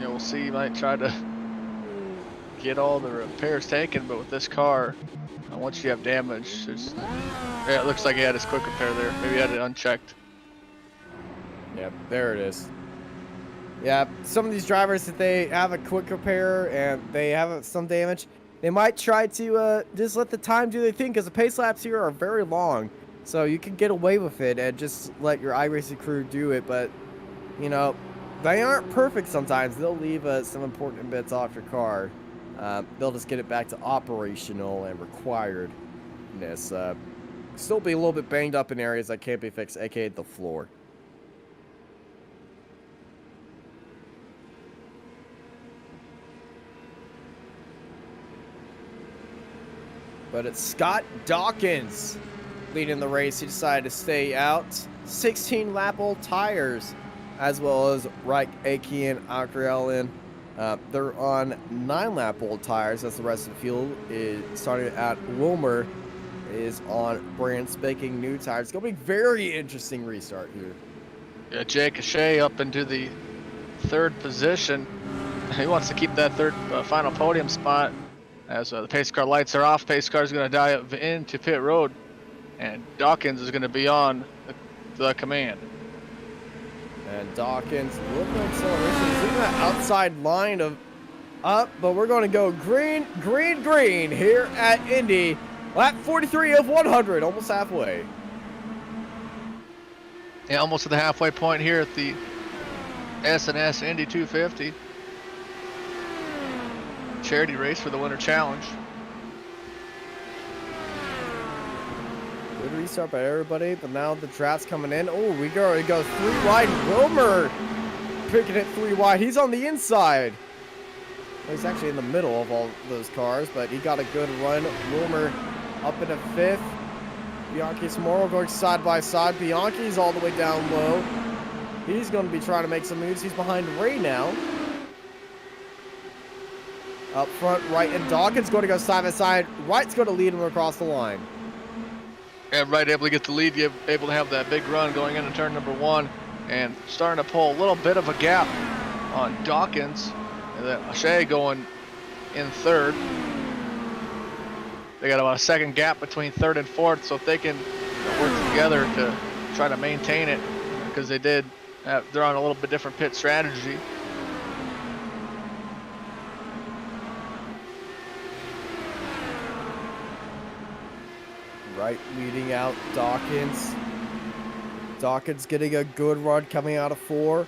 Yeah, we'll see. He might try to get all the repairs taken, but with this car, once you have damage, yeah, it looks like he had his quick repair there. Maybe he had it unchecked. Yep, there it is. Yeah, some of these drivers, if they have a quick repair and they have some damage, they might try to just let the time do their thing, because the pace laps here are very long. So you can get away with it and just let your iRacing crew do it. But, you know, they aren't perfect sometimes. They'll leave some important bits off your car. They'll just get it back to operational and requiredness. Still be a little bit banged up in areas that can't be fixed, aka the floor. But it's Scott Dawkins leading the race. He decided to stay out. 16 lap old tires, as well as Reich, Aki, and Akriel in. They're on 9 lap old tires, as the rest of the field is starting at Wilmer is on brand spanking new tires. It's gonna be a very interesting restart here. Yeah, Jake Shea up into the 3rd position. He wants to keep that 3rd final podium spot. As the pace car lights are off, pace car is going to dive into pit road, and Dawkins is going to be on the command. And Dawkins, a little bit of acceleration. He's leaving that outside line of up, but we're going to go green, green, green here at Indy. Lap 43 of 100, almost halfway. Yeah, almost to the halfway point here at the S&S Indy 250. Charity race for the Winter Challenge. Good restart by everybody, but now the draft's coming in. Oh, we go 3 wide. Wilmer picking it 3 wide. He's on the inside. He's actually in the middle of all those cars, but he got a good run. Wilmer up in a 5th. Bianchi Samoro going side by side. Bianchi's all the way down low. He's going to be trying to make some moves. He's behind Ray now. Up front, Wright and Dawkins going to go side by side. Wright's going to lead him across the line. Yeah, right, able to get the lead, able to have that big run going into turn number 1, and starting to pull a little bit of a gap on Dawkins, and then Ashay going in 3rd. They got about a second gap between 3rd and 4th, so if they can work together to try to maintain it, because they're on a little bit different pit strategy. Right, leading out Dawkins. Dawkins getting a good run coming out of 4.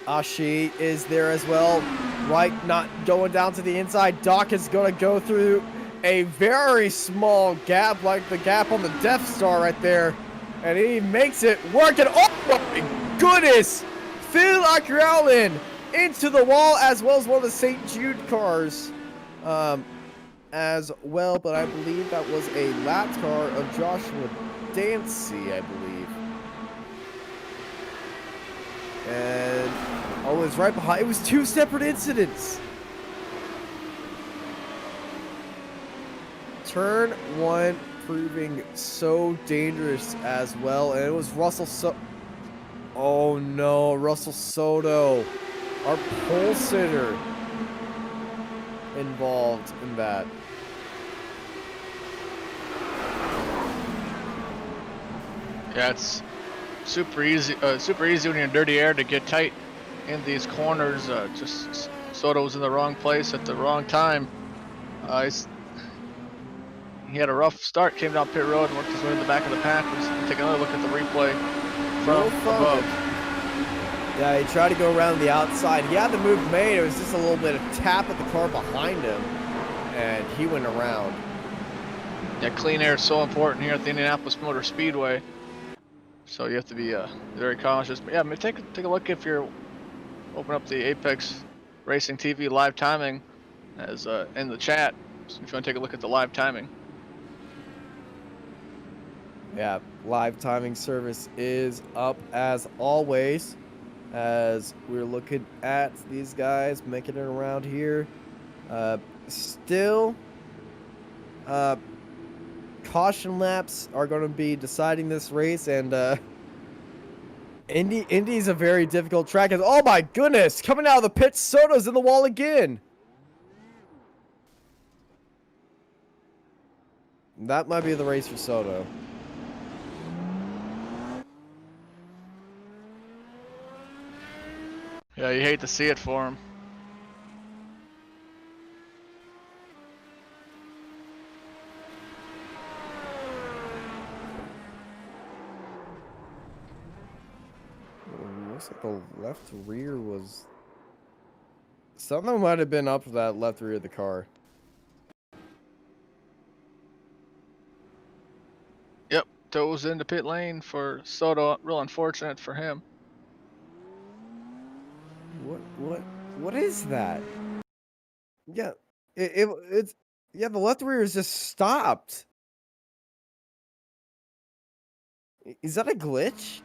Ashi is there as well. Right, not going down to the inside. Dawkins going to go through a very small gap, like the gap on the Death Star right there. And he makes it work. And oh my goodness! Phil Akralin into the wall, as well as one of the St. Jude cars. As well, but I believe that was a lap car of Joshua Dancy, I believe. And oh, it's right behind. It was 2 separate incidents. Turn 1 proving so dangerous as well, and it was Russell oh no, Russell Soto, our pole sitter, involved in that. Yeah, it's super easy when you're in dirty air to get tight in these corners. Just Soto was in the wrong place at the wrong time. He had a rough start, came down pit road and worked his way to the back of the pack. Let's take another look at the replay from above. Yeah, he tried to go around the outside. He had the move made. It was just a little bit of tap at the car behind him, and he went around. Yeah, clean air is so important here at the Indianapolis Motor Speedway. So you have to be very cautious. But yeah, I mean, take a look if you're open up the Apex Racing TV live timing as in the chat. So if you want to take a look at the live timing. Yeah, live timing service is up as always. As we're looking at these guys making it around here. Still, caution laps are going to be deciding this race, and Indy's a very difficult track. And oh my goodness, coming out of the pit, Soto's in the wall again. That might be the race for Soto. Yeah, you hate to see it for him. Looks like the left rear was... Something might have been up for that left rear of the car. Yep, toes into pit lane for Soto. Real unfortunate for him. What is that? Yeah, it's yeah. The left rear is just stopped. Is that a glitch?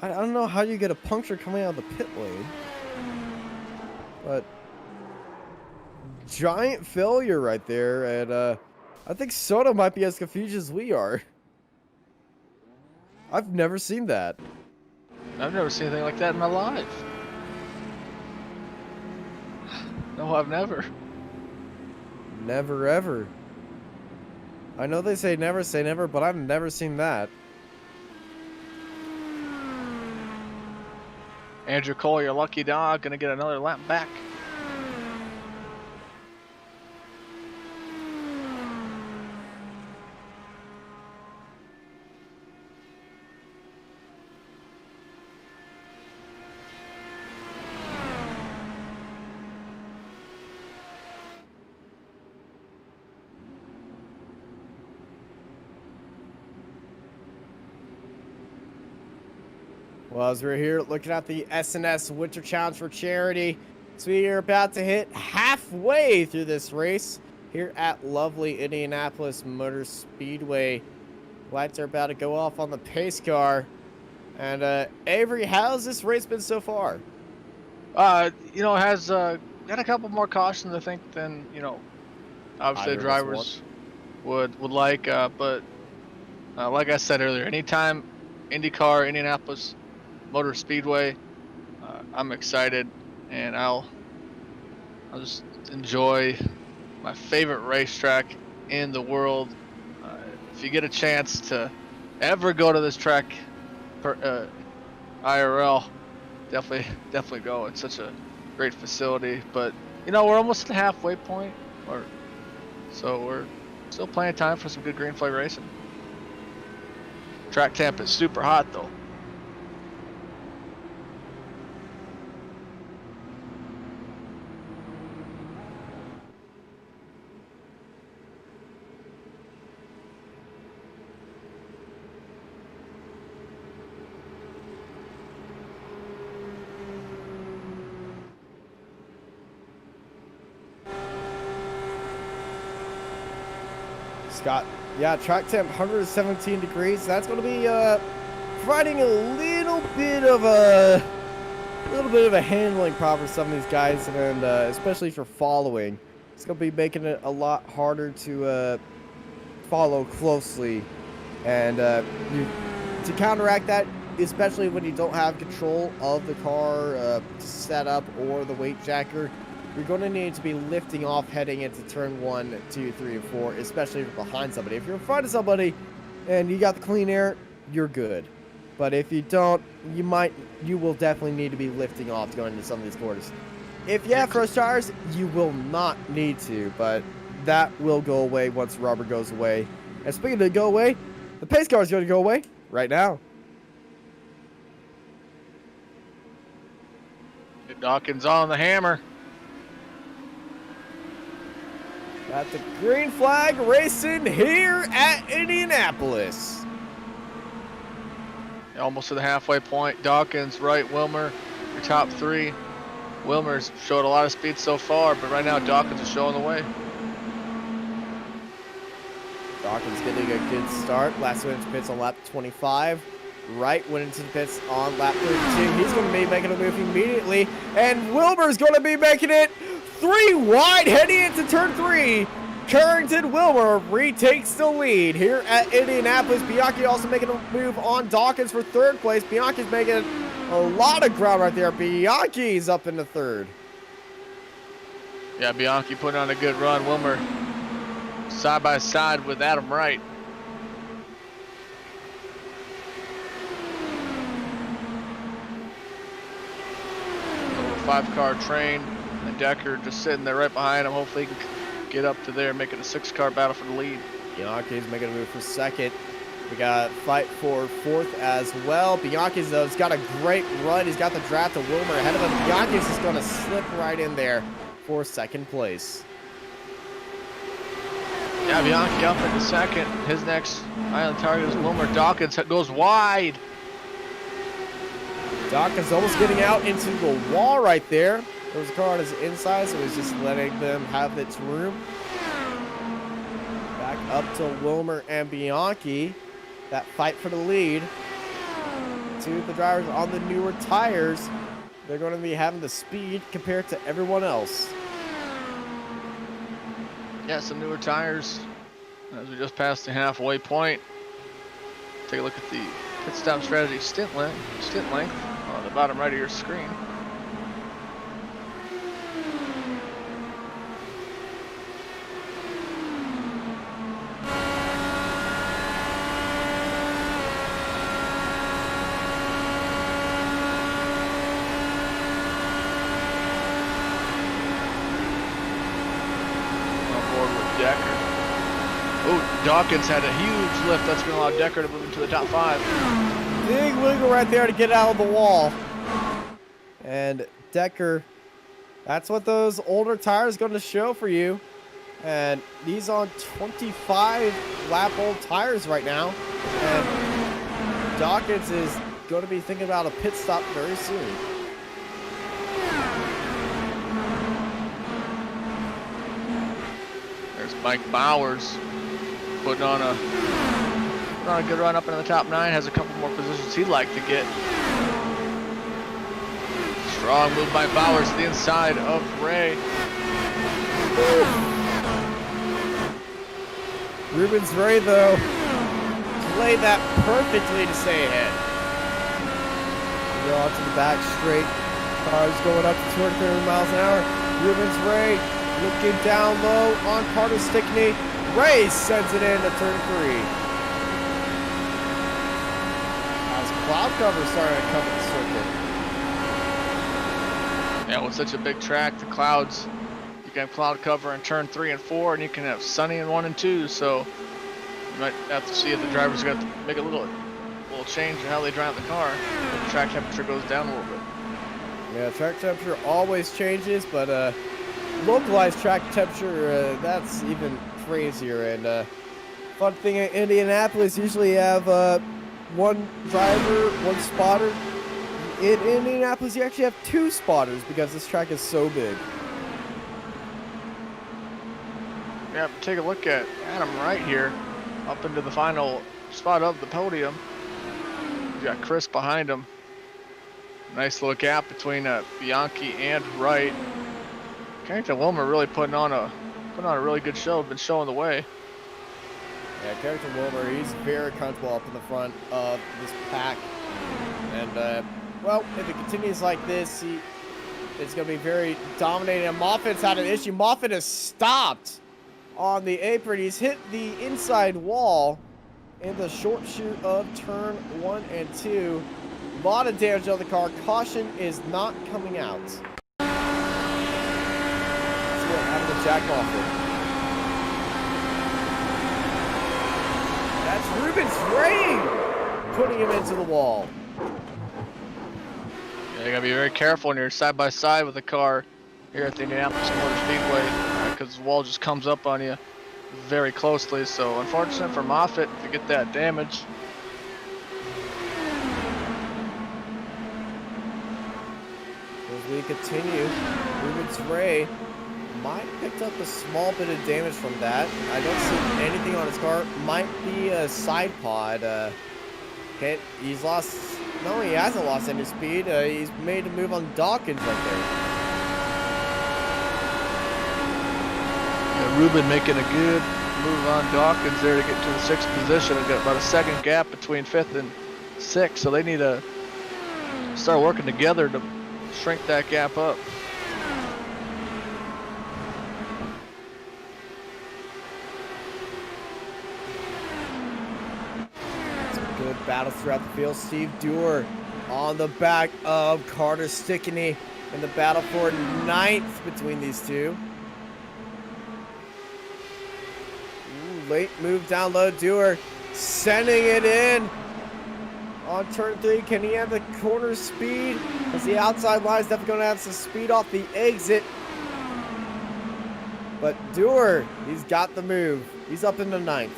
I don't know how you get a puncture coming out of the pit lane, but giant failure right there, and I think Soto might be as confused as we are. I've never seen that. I've never seen anything like that in my life. No, I've never. Never ever. I know they say never, but I've never seen that. Andrew Cole, your lucky dog, gonna get another lap back. Well, as we're here looking at the SNS Winter Challenge for Charity, so we are about to hit halfway through this race here at lovely Indianapolis Motor Speedway. Lights are about to go off on the pace car. And Avery, how's this race been so far? You know, it has got a couple more cautions, I think, than, you know, obviously the drivers would like. But like I said earlier, anytime IndyCar, Indianapolis Motor Speedway, I'm excited, and I'll just enjoy my favorite racetrack in the world. If you get a chance to ever go to this track, IRL, definitely go. It's such a great facility. But you know, we're almost at the halfway point, so we're still plenty of time for some good green flag racing. Track temp is super hot though. Scott, yeah, track temp 117 degrees. That's going to be providing a little bit of a handling problem for some of these guys, and especially for following. It's going to be making it a lot harder to follow closely, and to counteract that, especially when you don't have control of the car setup or the weight jacker, you're going to need to be lifting off heading into turn 1, 2, 3, and 4, especially if you're behind somebody. If you're in front of somebody and you got the clean air, you're good. But if you don't, you will definitely need to be lifting off to go into some of these corners. If you have fresh tires, you will not need to, but that will go away once the rubber goes away. And speaking of go away, the pace car is going to go away right now. Dawkins on the hammer. Got the green flag racing here at Indianapolis. Almost to the halfway point. Dawkins, Wright, Wilmer, your top three. Wilmer's showed a lot of speed so far, but right now Dawkins is showing the way. Dawkins getting a good start. Last went into pits on lap 25. Wright went into the pits on lap 32. He's going to be making a move immediately. And Wilmer's going to be making it 3 wide heading into turn 3. Carrington Wilmer retakes the lead here at Indianapolis. Bianchi also making a move on Dawkins for 3rd place. Bianchi's making a lot of ground right there. Bianchi's up into 3rd. Yeah, Bianchi putting on a good run. Wilmer side by side with Adam Wright. Little 5-car train. And Decker just sitting there right behind him. Hopefully he can get up to there, making a 6-car battle for the lead. Bianchi's making a move for 2nd. We got a fight for 4th as well. Bianchi's, though, has got a great run. He's got the draft of Wilmer ahead of him. Bianchi's just going to slip right in there for 2nd place. Yeah, Bianchi up into 2nd. His next island target is Wilmer. Dawkins goes wide. Dawkins almost getting out into the wall right there. There was a car on his inside, so he's just letting them have its room. Back up to Wilmer and Bianchi. That fight for the lead. 2 of the drivers on the newer tires. They're going to be having the speed compared to everyone else. Yeah, some newer tires as we just passed the halfway point. Take a look at the pit stop strategy stint length on the bottom right of your screen. Dawkins had a huge lift that's going to allow Decker to move into the top 5. Big wiggle right there to get out of the wall. And Decker, that's what those older tires going to show for you. And he's on 25 lap old tires right now. And Dawkins is going to be thinking about a pit stop very soon. There's Mike Bowers. Putting on a good run up into the top 9. Has a couple more positions he'd like to get. Strong move by Bowers to the inside of Ray. Ruben's Ray, though, played that perfectly to stay ahead. Go on to the back straight. Cars going up to 230 miles an hour. Ruben's Ray looking down low on Carter Stickney. Ray sends it in to turn 3. As cloud cover starting to cover the circuit. Yeah, with such a big track, the clouds, you can have cloud cover in turn 3 and 4, and you can have sunny in 1 and 2. So you might have to see if the drivers got to make a little change in how they drive the car. If the track temperature goes down a little bit. Yeah, track temperature always changes, but localized track temperature, that's even crazier. And fun thing in Indianapolis, usually you have one driver, one spotter. In Indianapolis, you actually have 2 spotters because this track is so big. Yeah, take a look at Adam right here, up into the final spot of the podium. You got Chris behind him. Nice little gap between Bianchi and Wright. Carrington Wilmer really putting on a really good show. Been showing the way. Yeah, Carrington Wilmer, he's very comfortable up in the front of this pack. And well, if it continues like this, it's going to be very dominating. And Moffitt's had an issue. Moffitt has stopped on the apron. He's hit the inside wall in the short shoot of turn 1 and 2. A lot of damage on the car. Caution is not coming out. Let's see what happened to Jack Moffitt. That's Ruben's Ray putting him into the wall. Yeah, you gotta be very careful when you're side by side with the car here at the Indianapolis Motor Speedway, because the wall just comes up on you very closely. So unfortunate for Moffitt to get that damage. As we continue, Ruben's Ray might have picked up a small bit of damage from that. I don't see anything on his car. Might be a side pod. He's lost. No, he hasn't lost any speed. He's made a move on Dawkins right there. Yeah, Ruben making a good move on Dawkins there to get to the 6th position. They've got about a second gap between 5th and 6th, so they need to start working together to shrink that gap up. Good battle throughout the field. Steve Dewar on the back of Carter Stickney in the battle for 9th between these two. Ooh, late move down low. Dewar sending it in on turn 3. Can he have the corner speed? As the outside line is definitely going to have some speed off the exit. But Dewar, he's got the move. He's up into 9th.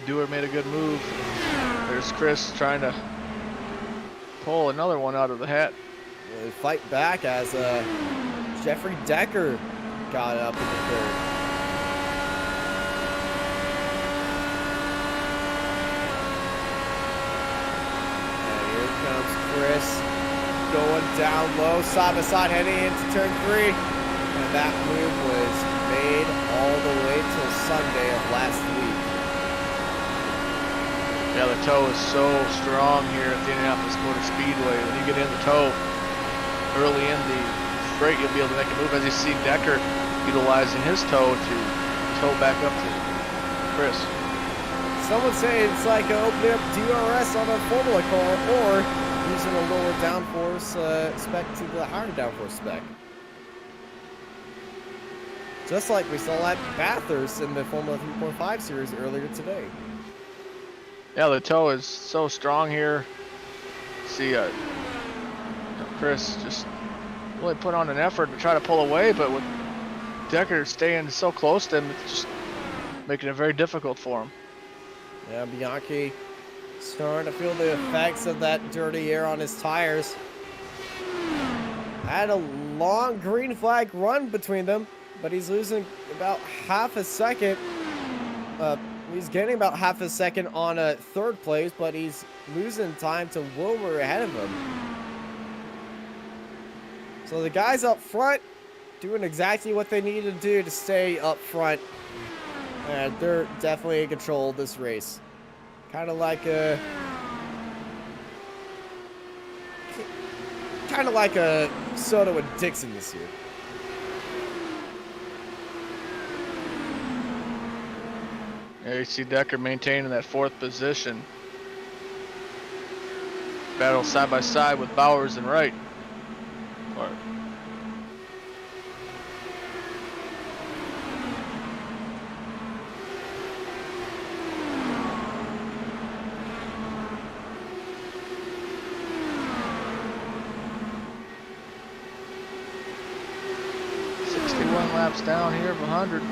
Dewar made a good move. There's Chris trying to pull another one out of the hat. They fight back as Jeffrey Decker got up in the 3rd. And here comes Chris going down low, side by side, heading into turn 3. And that move was made all the way till Sunday of last week. Yeah, the toe is so strong here at the Indianapolis Motor Speedway. When you get in the toe early in the straight, you'll be able to make a move, as you see Decker utilizing his toe to toe back up to Chris. Some would say it's like opening up DRS on a Formula car, or using a lower downforce spec to the higher downforce spec. Just like we saw at Bathurst in the Formula 3.5 series earlier today. Yeah, the toe is so strong here. See, Chris just really put on an effort to try to pull away, but with Decker staying so close to him, it's just making it very difficult for him. Yeah, Bianchi starting to feel the effects of that dirty air on his tires. Had a long green flag run between them, but he's losing about half a second. He's getting about half a second on 3rd place, but he's losing time to Wilmer ahead of him. So the guys up front, doing exactly what they need to do to stay up front. And they're definitely in control of this race. Kind of like a Soto and Dixon this year. Yeah, you see Decker maintaining that 4th position. Battle side by side with Bowers and Wright. Or 61 laps down here of 100.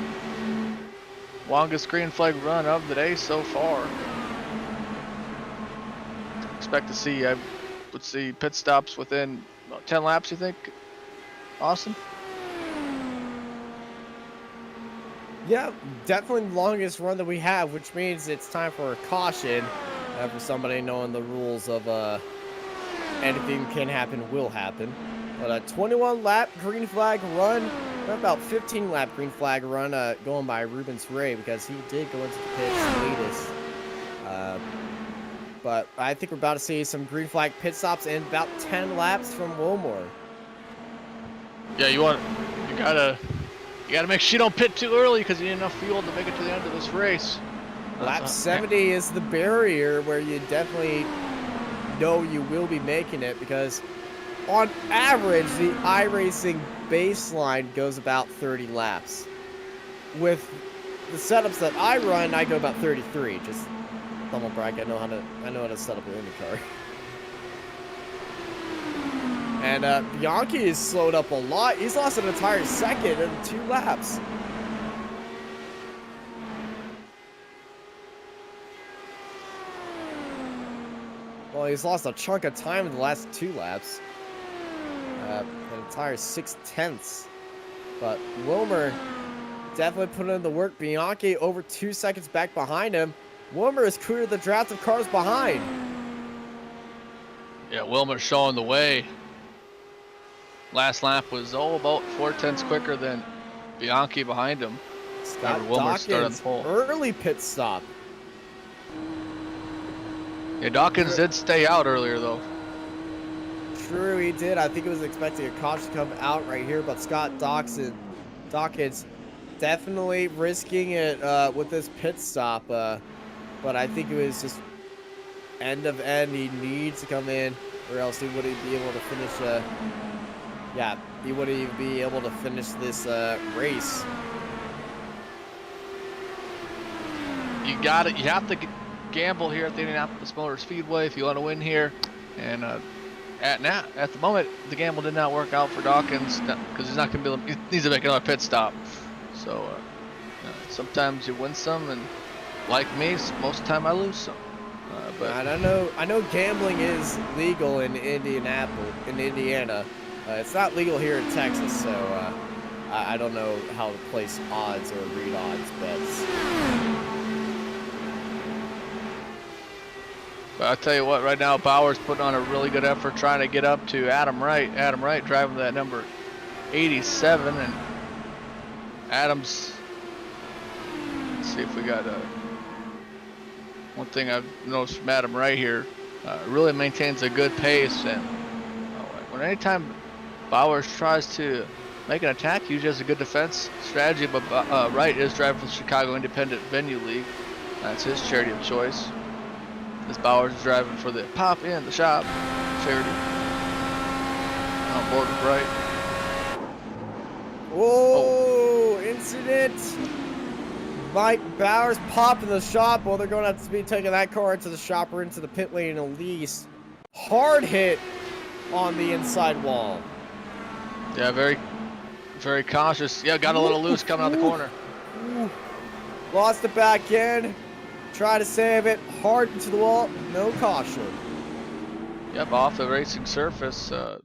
Longest green flag run of the day so far. Expect to see, I would see pit stops within about 10 laps, you think, Austin? Yeah, definitely the longest run that we have, which means it's time for a caution. For somebody knowing the rules of anything can happen will happen. But a 21 lap green flag run, about 15 lap green flag run going by Rubens Ray, because he did go into the pits latest. But I think we're about to see some green flag pit stops in about 10 laps from Wilmore. Yeah, you gotta make sure you don't pit too early because you need enough fuel to make it to the end of this race. Lap 70 is the barrier where you definitely know you will be making it, because on average, the iRacing baseline goes about 30 laps. With the setups that I run, I go about 33. Just humble brag, I know how to set up an IndyCar. And Bianchi is slowed up a lot. He's lost an entire second in 2 laps. Well, he's lost a chunk of time in the last 2 laps. An entire 6/10. But Wilmer definitely put in the work. Bianchi over 2 seconds back behind him. Wilmer has cleared the draft of cars behind. Yeah, Wilmer showing the way. Last lap was about 4/10 quicker than Bianchi behind him. Scott Wilmer started on Dawkins, the pole. early pit stop. Yeah, Dawkins did stay out earlier though. True, he did. I think he was expecting a caution to come out right here, but Scott Dawkins definitely risking it with this pit stop. But I think it was just end of end. He needs to come in, or else he wouldn't be able to finish. Yeah, he wouldn't even be able to finish this race. You have to gamble here at the Indianapolis Motor Speedway if you want to win here. And at the moment, the gamble did not work out for Dawkins because he's not going to be able. He needs to make another pit stop. So sometimes you win some, and like me, most of the time I lose some. But I know gambling is legal in Indiana. It's not legal here in Texas, so I don't know how to place odds or read odds bets. But I'll tell you what, right now Bowers putting on a really good effort trying to get up to Adam Wright. Adam Wright driving that number 87, and Adams. Let's see if we got one thing I've noticed from Adam Wright here. Really maintains a good pace, and when anytime Bowers tries to make an attack, he usually has a good defense strategy. But Wright is driving for the Chicago Independent Venue League. That's his charity of choice. This Bowers is driving for the Pop in the Shop charity. On board with Wright. Whoa! Incident! Mike Bowers Pop in the shop. Well, they're going to have to be taking that car into the shop or into the pit lane at least. Hard hit on the inside wall. Yeah, very, very cautious. Yeah, got a little loose coming out the corner. Lost it back in. Try to save it. Hard into the wall. No caution. Yep, off the racing surface. Maintain.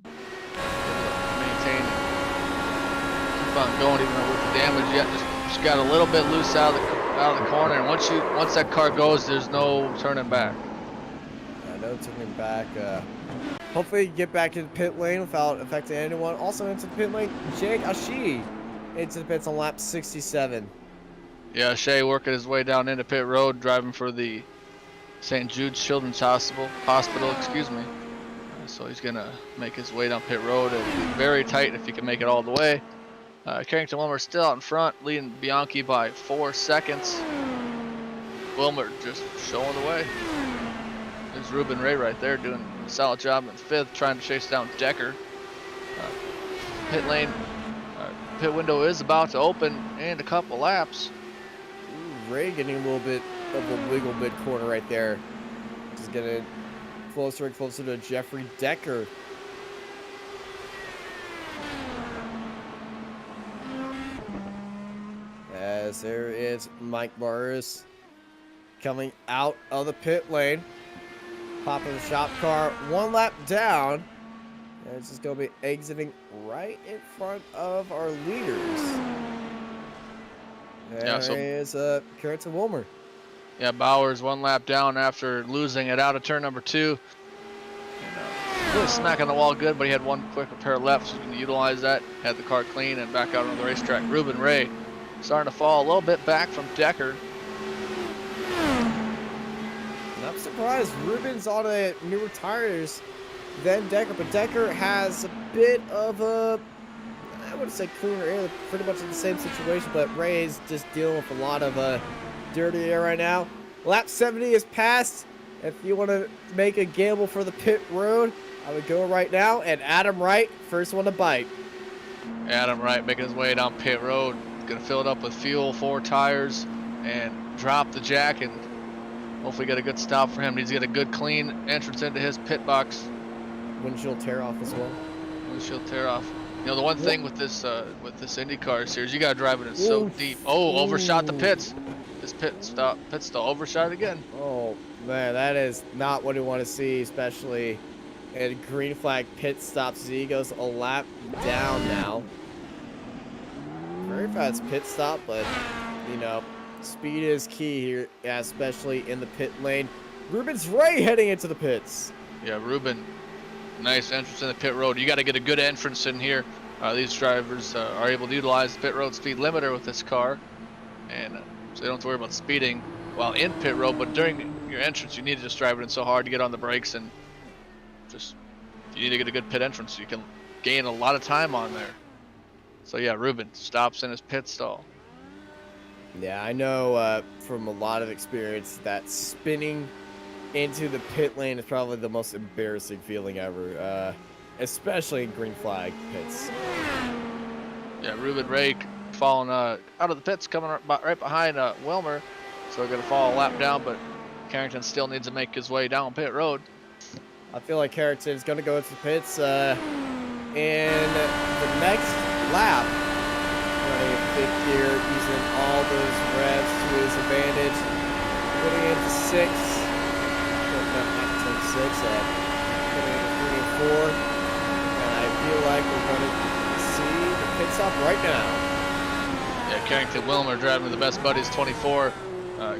Keep on going even with the damage. Yeah, just got a little bit loose out of the corner. And once that car goes, there's no turning back. No turning back. hopefully get back to the pit lane without affecting anyone. Also into the pit lane, Jake Ashi into the pits on lap 67. Yeah, Shea working his way down into pit road, driving for the St. Jude's Children's Hospital, excuse me. So he's gonna make his way down pit road. It'll be very tight if he can make it all the way. Carrington Wilmer still out in front, leading Bianchi by 4 seconds. Wilmer just showing the way. There's Ruben Ray right there doing a solid job in 5th, trying to chase down Decker. Pit lane, pit window is about to open in a couple laps. Ooh, Ray getting a little bit of a wiggle mid-corner right there. Just getting closer and closer to Jeffrey Decker. As there is Mike Morris coming out of the pit lane. Popping the shop car 1 lap down. And it's just going to be exiting right in front of our leaders. There is Carrington Wilmer. Yeah, Bowers 1 lap down after losing it out of turn number 2. And, really smacking the wall good, but he had 1 quick repair left, so he can utilize that. Had the car clean and back out on the racetrack. Ruben Ray starting to fall a little bit back from Decker. I'm surprised Ruben's on a newer tires than Decker, but Decker has a bit of a, I wouldn't say cleaner air, pretty much in the same situation, but Ray's just dealing with a lot of dirty air right now. Lap 70 is passed. If you want to make a gamble for the pit road, I would go right now, and Adam Wright, first one to bite. Adam Wright making his way down pit road. Gonna fill it up with fuel, 4 tires, and drop the jack, and hopefully get a good stop for him. Needs to get a good clean entrance into his pit box. Windshield tear off as well. Windshield tear off. You know, the one thing with this IndyCar series, you gotta drive it in so deep. Oh, overshot the pits. This pit stall overshot it again. Oh man, that is not what you want to see, especially in green flag pit stops. He goes a lap down now. Very fast pit stop, but you know, speed is key here, especially in the pit lane. Ruben's Ray heading into the pits. Yeah, Ruben, nice entrance in the pit road. You got to get a good entrance in here. These drivers are able to utilize the pit road speed limiter with this car, and so they don't have to worry about speeding while in pit road. But during your entrance, you need to just drive it in so hard to get on the brakes, and just you need to get a good pit entrance so you can gain a lot of time on there. So yeah, Ruben stops in his pit stall. Yeah, I know from a lot of experience that spinning into the pit lane is probably the most embarrassing feeling ever, especially in green flag pits. Yeah, Ruben Ray falling out of the pits, coming right behind Wilmer, so we're going to fall a lap down, but Carrington still needs to make his way down pit road. I feel like Carrington's going to go into the pits in the next lap. Running in 5th gear, using all those revs to his advantage. Putting into 6. Not turn 6, putting into 3 and 4. And I feel like we're going to see the pit stop right now. Yeah, Carrington Wilmer driving the Best Buddies 24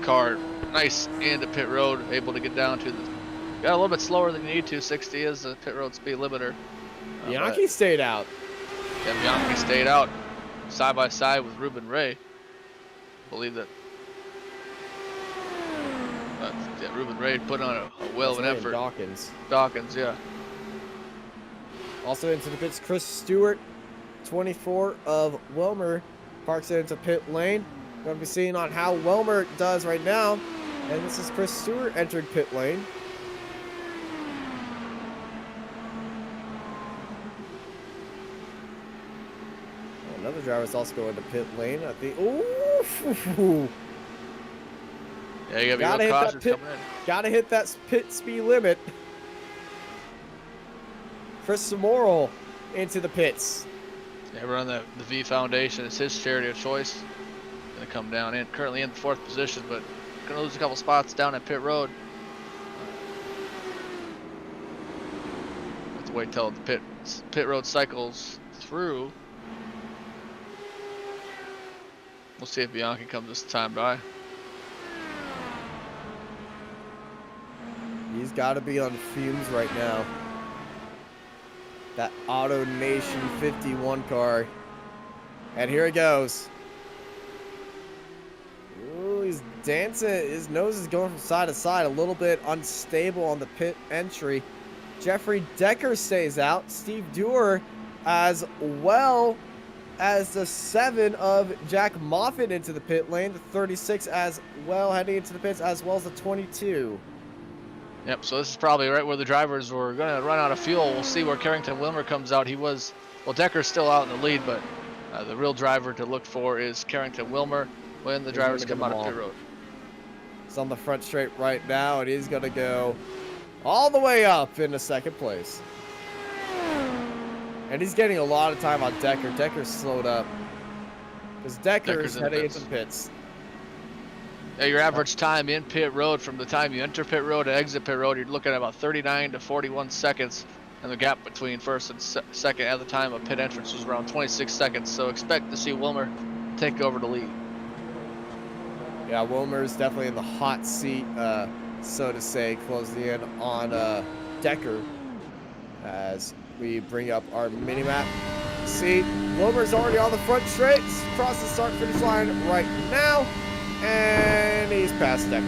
car. Nice into pit road, able to get down to the... Got a little bit slower than you need to. 60 is the pit road speed limiter. Bianchi stayed out. Yeah, Bianchi stayed out side by side with Ruben Ray. Believe that. Yeah, Ruben Ray put on a whale of an effort. Dawkins, yeah. Also into the pits, Chris Stewart, 24 of Wilmer, parks it into pit lane. Going to be seeing on how Wilmer does right now. And this is Chris Stewart entering pit lane. Another driver is also going to pit lane. I think. Ooh! Yeah, you gotta be real cautious coming in. Gotta hit that pit speed limit. Chris Samorel into the pits. Yeah, we're on the V Foundation. It's his charity of choice. Gonna come down in, currently in 4th position, but gonna lose a couple spots down at pit road. Have to wait till the pit road cycles through. We'll see if Bianchi comes this time by. He's got to be on fumes right now. That Auto Nation 51 car. And here it goes. Ooh, he's dancing. His nose is going from side to side, a little bit unstable on the pit entry. Jeffrey Decker stays out. Steve Dewar, as well as the 7 of Jack Moffitt into the pit lane. The 36 as well heading into the pits, as well as the 22. Yep, so this is probably right where the drivers were going to run out of fuel. We'll see where Carrington Wilmer comes out. Well, Decker's still out in the lead, but the real driver to look for is Carrington Wilmer when the drivers come out of pit road. He's on the front straight right now, and he's going to go all the way up into second place. And he's getting a lot of time on Decker. Decker's slowed up because Decker's heading into pits. Yeah, your average time in pit road from the time you enter pit road to exit pit road, you're looking at about 39 to 41 seconds. And the gap between first and second at the time of pit entrance was around 26 seconds. So expect to see Wilmer take over the lead. Yeah, Wilmer's definitely in the hot seat, so to say, closing in on Decker as we bring up our mini-map. See, Wilmer's already on the front straight, across the start-finish line right now, and he's past Decker.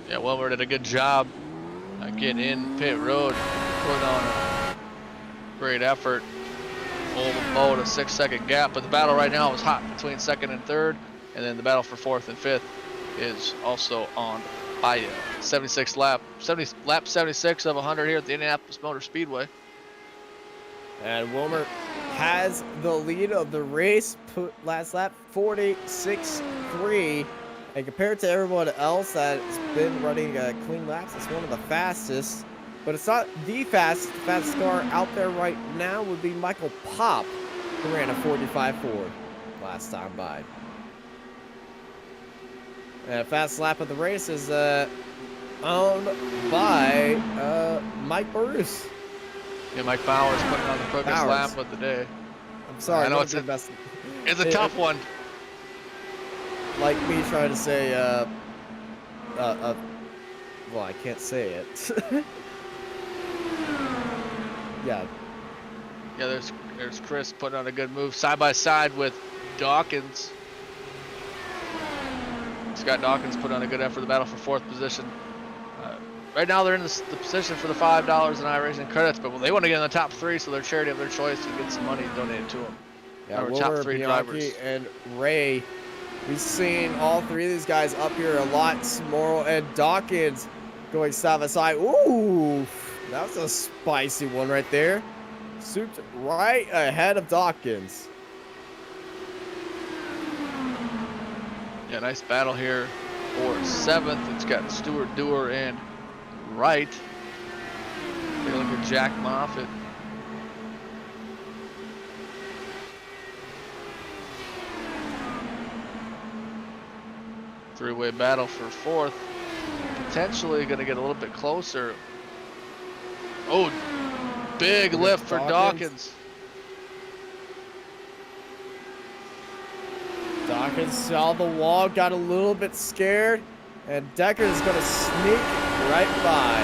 Yeah, Wilmer did a good job getting in pit road, put on a great effort, about a 6-second gap, but the battle right now is hot between second and third, and then the battle for fourth and fifth is also on by lap 76 of 100 here at the Indianapolis Motor Speedway. And Wilmer has the lead of the race, last lap 46.3. And compared to everyone else that's been running clean laps, it's one of the fastest. But it's not the fastest. The fastest car out there right now would be Michael Pop, who ran a 45.4 last time by. And fast lap of the race is owned by Mike Bruce. Yeah, Mike Bowers putting on the quickest lap of the day. I'm sorry, I know it's a tough one. Like me trying to say, well, I can't say it. Yeah. Yeah, there's Chris putting on a good move side by side with Dawkins. Scott Dawkins put on a good effort, the battle for fourth position. Right now they're in the position for the $5 in iRacing credits, but they want to get in the top 3, so their charity of their choice and get some money donated to them. Yeah, Wilmer, top 3 Bianchi, drivers. and Ray. We've seen all 3 of these guys up here a lot. Smorrell and Dawkins going side by side. Ooh, that was a spicy one right there. Souped right ahead of Dawkins. Yeah, nice battle here for 7th. It's got Stuart Dewar and Wright. Take a look at Jack Moffitt. Three-way battle for 4th. Potentially going to get a little bit closer. Oh, big lift for Dawkins. Dawkins saw the wall, got a little bit scared, and Decker is going to sneak right by.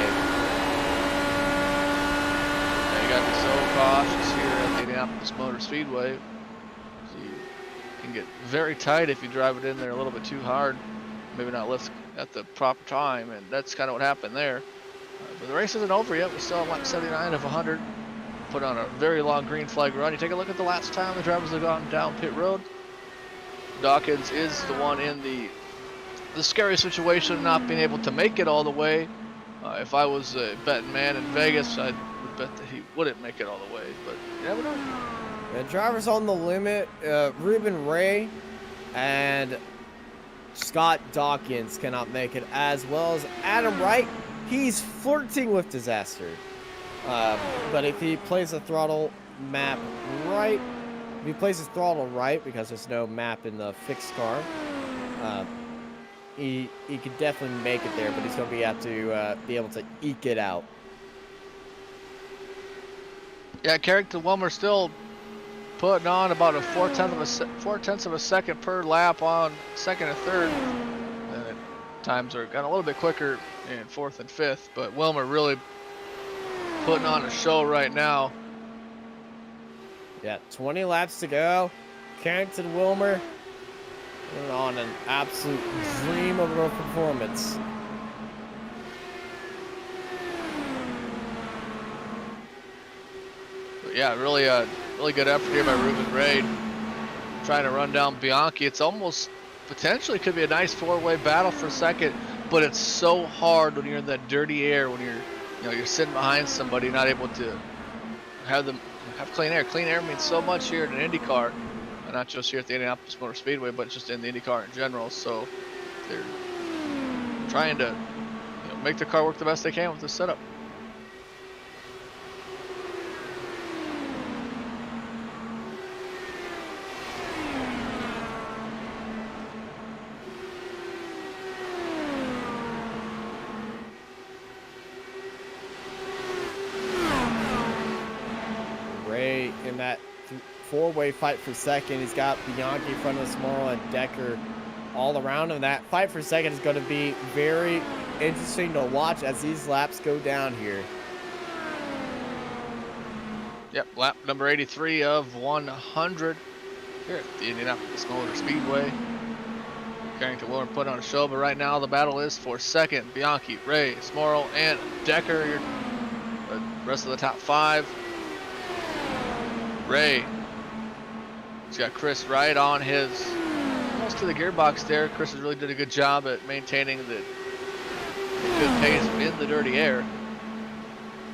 Yeah, you got to be so cautious here at the Indianapolis Motor Speedway. So you can get very tight if you drive it in there a little bit too hard. Maybe not lift at the proper time, and that's kind of what happened there. But the race isn't over yet. We still have lap 79 of 100. Put on a very long green flag run. You take a look at the last time the drivers have gone down pit road. Dawkins is the one in the scary situation of not being able to make it all the way. If I was a betting man in Vegas, I would bet that he wouldn't make it all the way, but you never know. The drivers on the limit, Ruben Ray and Scott Dawkins cannot make it, as well as Adam Wright. He's flirting with disaster. But if he plays the throttle map right, if he plays his throttle right, because there's no map in the fixed car, he could definitely make it there, but he's going to have to be able to eke it out. Yeah, Carrington Wilmer still putting on about a 4/10 of a second per lap on second and third. And times are got a little bit quicker in 4th and 5th, but Wilmer really putting on a show right now. Yeah, 20 laps to go. Carrington Wilmer on an absolute dream of a performance. But yeah, really good effort here by Ruben Ray, trying to run down Bianchi. It's almost potentially could be a nice four-way battle for second, but it's so hard when you're in that dirty air, when you're sitting behind somebody, not able to have clean air. Clean air means so much here in an Indy car, and not just here at the Indianapolis Motor Speedway, but just in the Indy car in general. So they're trying to make their car work the best they can with this setup. Ray in that four-way fight for second. He's got Bianchi in front of Small and Decker all around him. That fight for second is going to be very interesting to watch as these laps go down here. Yep, lap number 83 of 100 here at the Indianapolis Motor Speedway. Carrington Wilmer put on a show, but right now the battle is for second. Bianchi, Ray, Smorrell, and Decker. The rest of the top five. Ray, he's got Chris right on his, almost to the gearbox there. Chris has really did a good job at maintaining the good pace in the dirty air.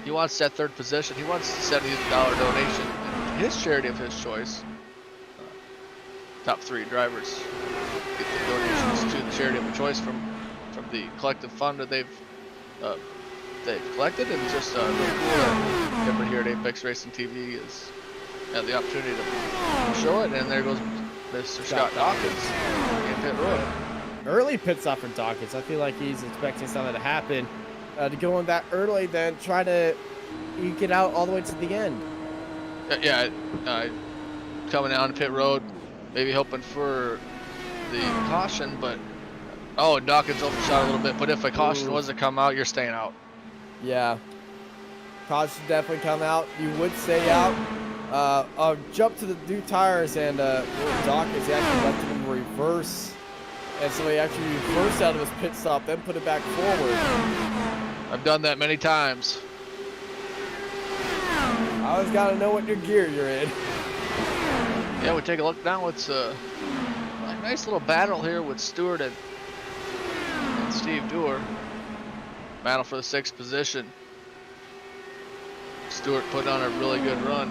He wants that third position. He wants a $70 donation to his charity of his choice. Top three drivers get the donations to the charity of their choice from the collective fund that they've collected, and just really cool that everybody here at Apex Racing TV is had the opportunity to show it. And there goes Mr. Scott Dawkins in pit road. Early pit stop for Dawkins. I feel like he's expecting something to happen. To go in that early, then try to eke it out all the way to the end. Yeah, coming down pit road, maybe hoping for the caution, but Dawkins overshot a little bit. But if a caution was to come out, you're staying out. Yeah, caution definitely come out. You would stay out. Jump to the new tires, and Dawkins actually left him in reverse, and so he actually reversed out of his pit stop, then put it back forward. I've done that many times. I always got to know what your gear you're in. Yeah, we take a look now. It's a nice little battle here with Stewart and Steve Dewar. Battle for the 6th position. Stewart putting on a really good run.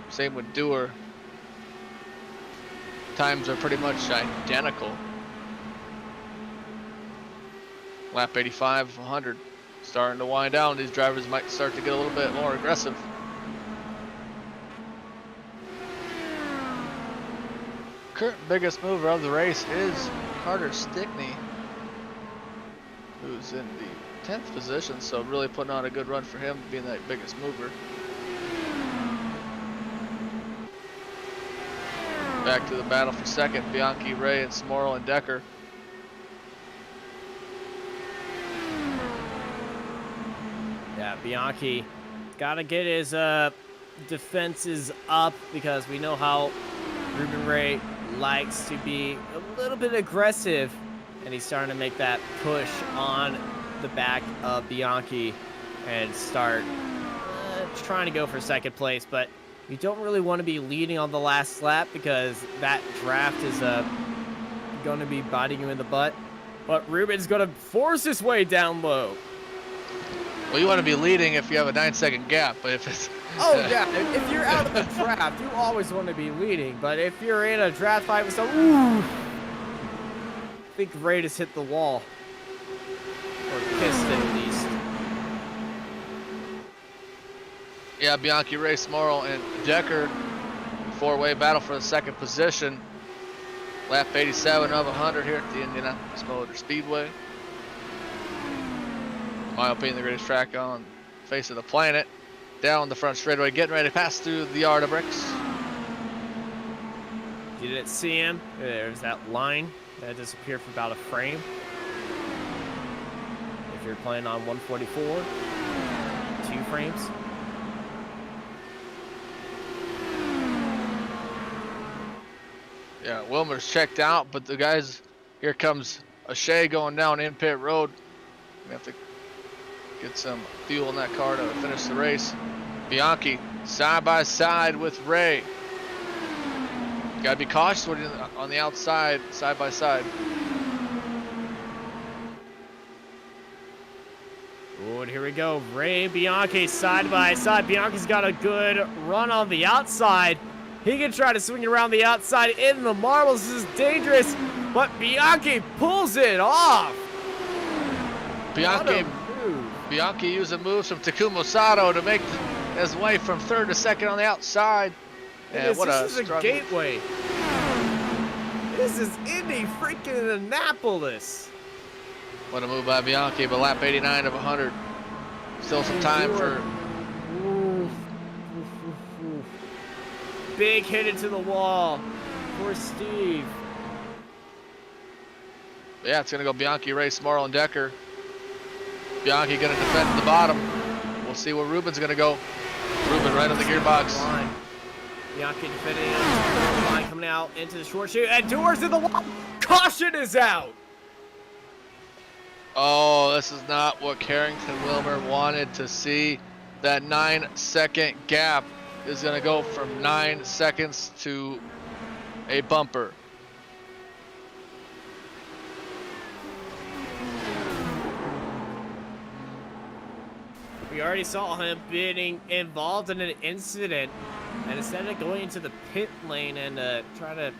Same with Dewar. Times are pretty much identical. Lap 85 of 100. Starting to wind down. These drivers might start to get a little bit more aggressive. Current biggest mover of the race is Carter Stickney, who's in the 10th position, so really putting on a good run for him, being that biggest mover. Back to the battle for second. Bianchi, Ray, and Smorrell and Decker. Yeah, Bianchi got to get his defenses up, because we know how Ruben Ray likes to be a little bit aggressive, and he's starting to make that push on the back of Bianchi and start trying to go for second place. But you don't really want to be leading on the last lap, because that draft is going to be biting you in the butt. But Ruben's going to force his way down low. Well, you want to be leading if you have a 9-second gap, but if it's... Oh, yeah. If you're out of the draft, you always want to be leading. But if you're in a draft fight with some... Ooh! I think Ray just hit the wall. Or pissed it, at least. Yeah, Bianchi, Ray, Smorrell, and Decker. Four-way battle for the 2nd position. Lap 87 of 100 here at the Indianapolis Motor Speedway. In my opinion, the greatest track on the face of the planet. Down the front straightaway, getting ready to pass through the yard of bricks. You didn't see him. There's that line that disappeared for about a frame. If you're playing on 144. frames. Yeah, Wilmer's checked out, but the guys, here comes a Shea going down in pit road. We have to get some fuel in that car to finish the race. Bianchi side by side with Ray. Gotta be cautious when you're on the outside, side by side. Oh, and here we go. Ray and Bianchi side by side. Bianchi's got a good run on the outside. He can try to swing it around the outside in the marbles. This is dangerous, but Bianchi pulls it off. Bianchi using moves from Takuma Sato to make his way from third to second on the outside. And this is a gateway. This is Indy freaking Annapolis. What a move by Bianchi, but lap 89 of 100. Still some time for... Big hit into the wall for Steve. Yeah, it's going to go Bianchi, Ray, Smorl, and Decker. Bianchi going to defend the bottom. We'll see where Ruben's going to go. Ruben right on the gearbox. Bianchi defending the line, coming out into the short chute, and doors in the wall. Caution is out. Oh, this is not what Carrington Wilmer wanted to see. That 9-second gap is going to go from 9 seconds to a bumper. We already saw him being involved in an incident, and instead of going into the pit lane and trying to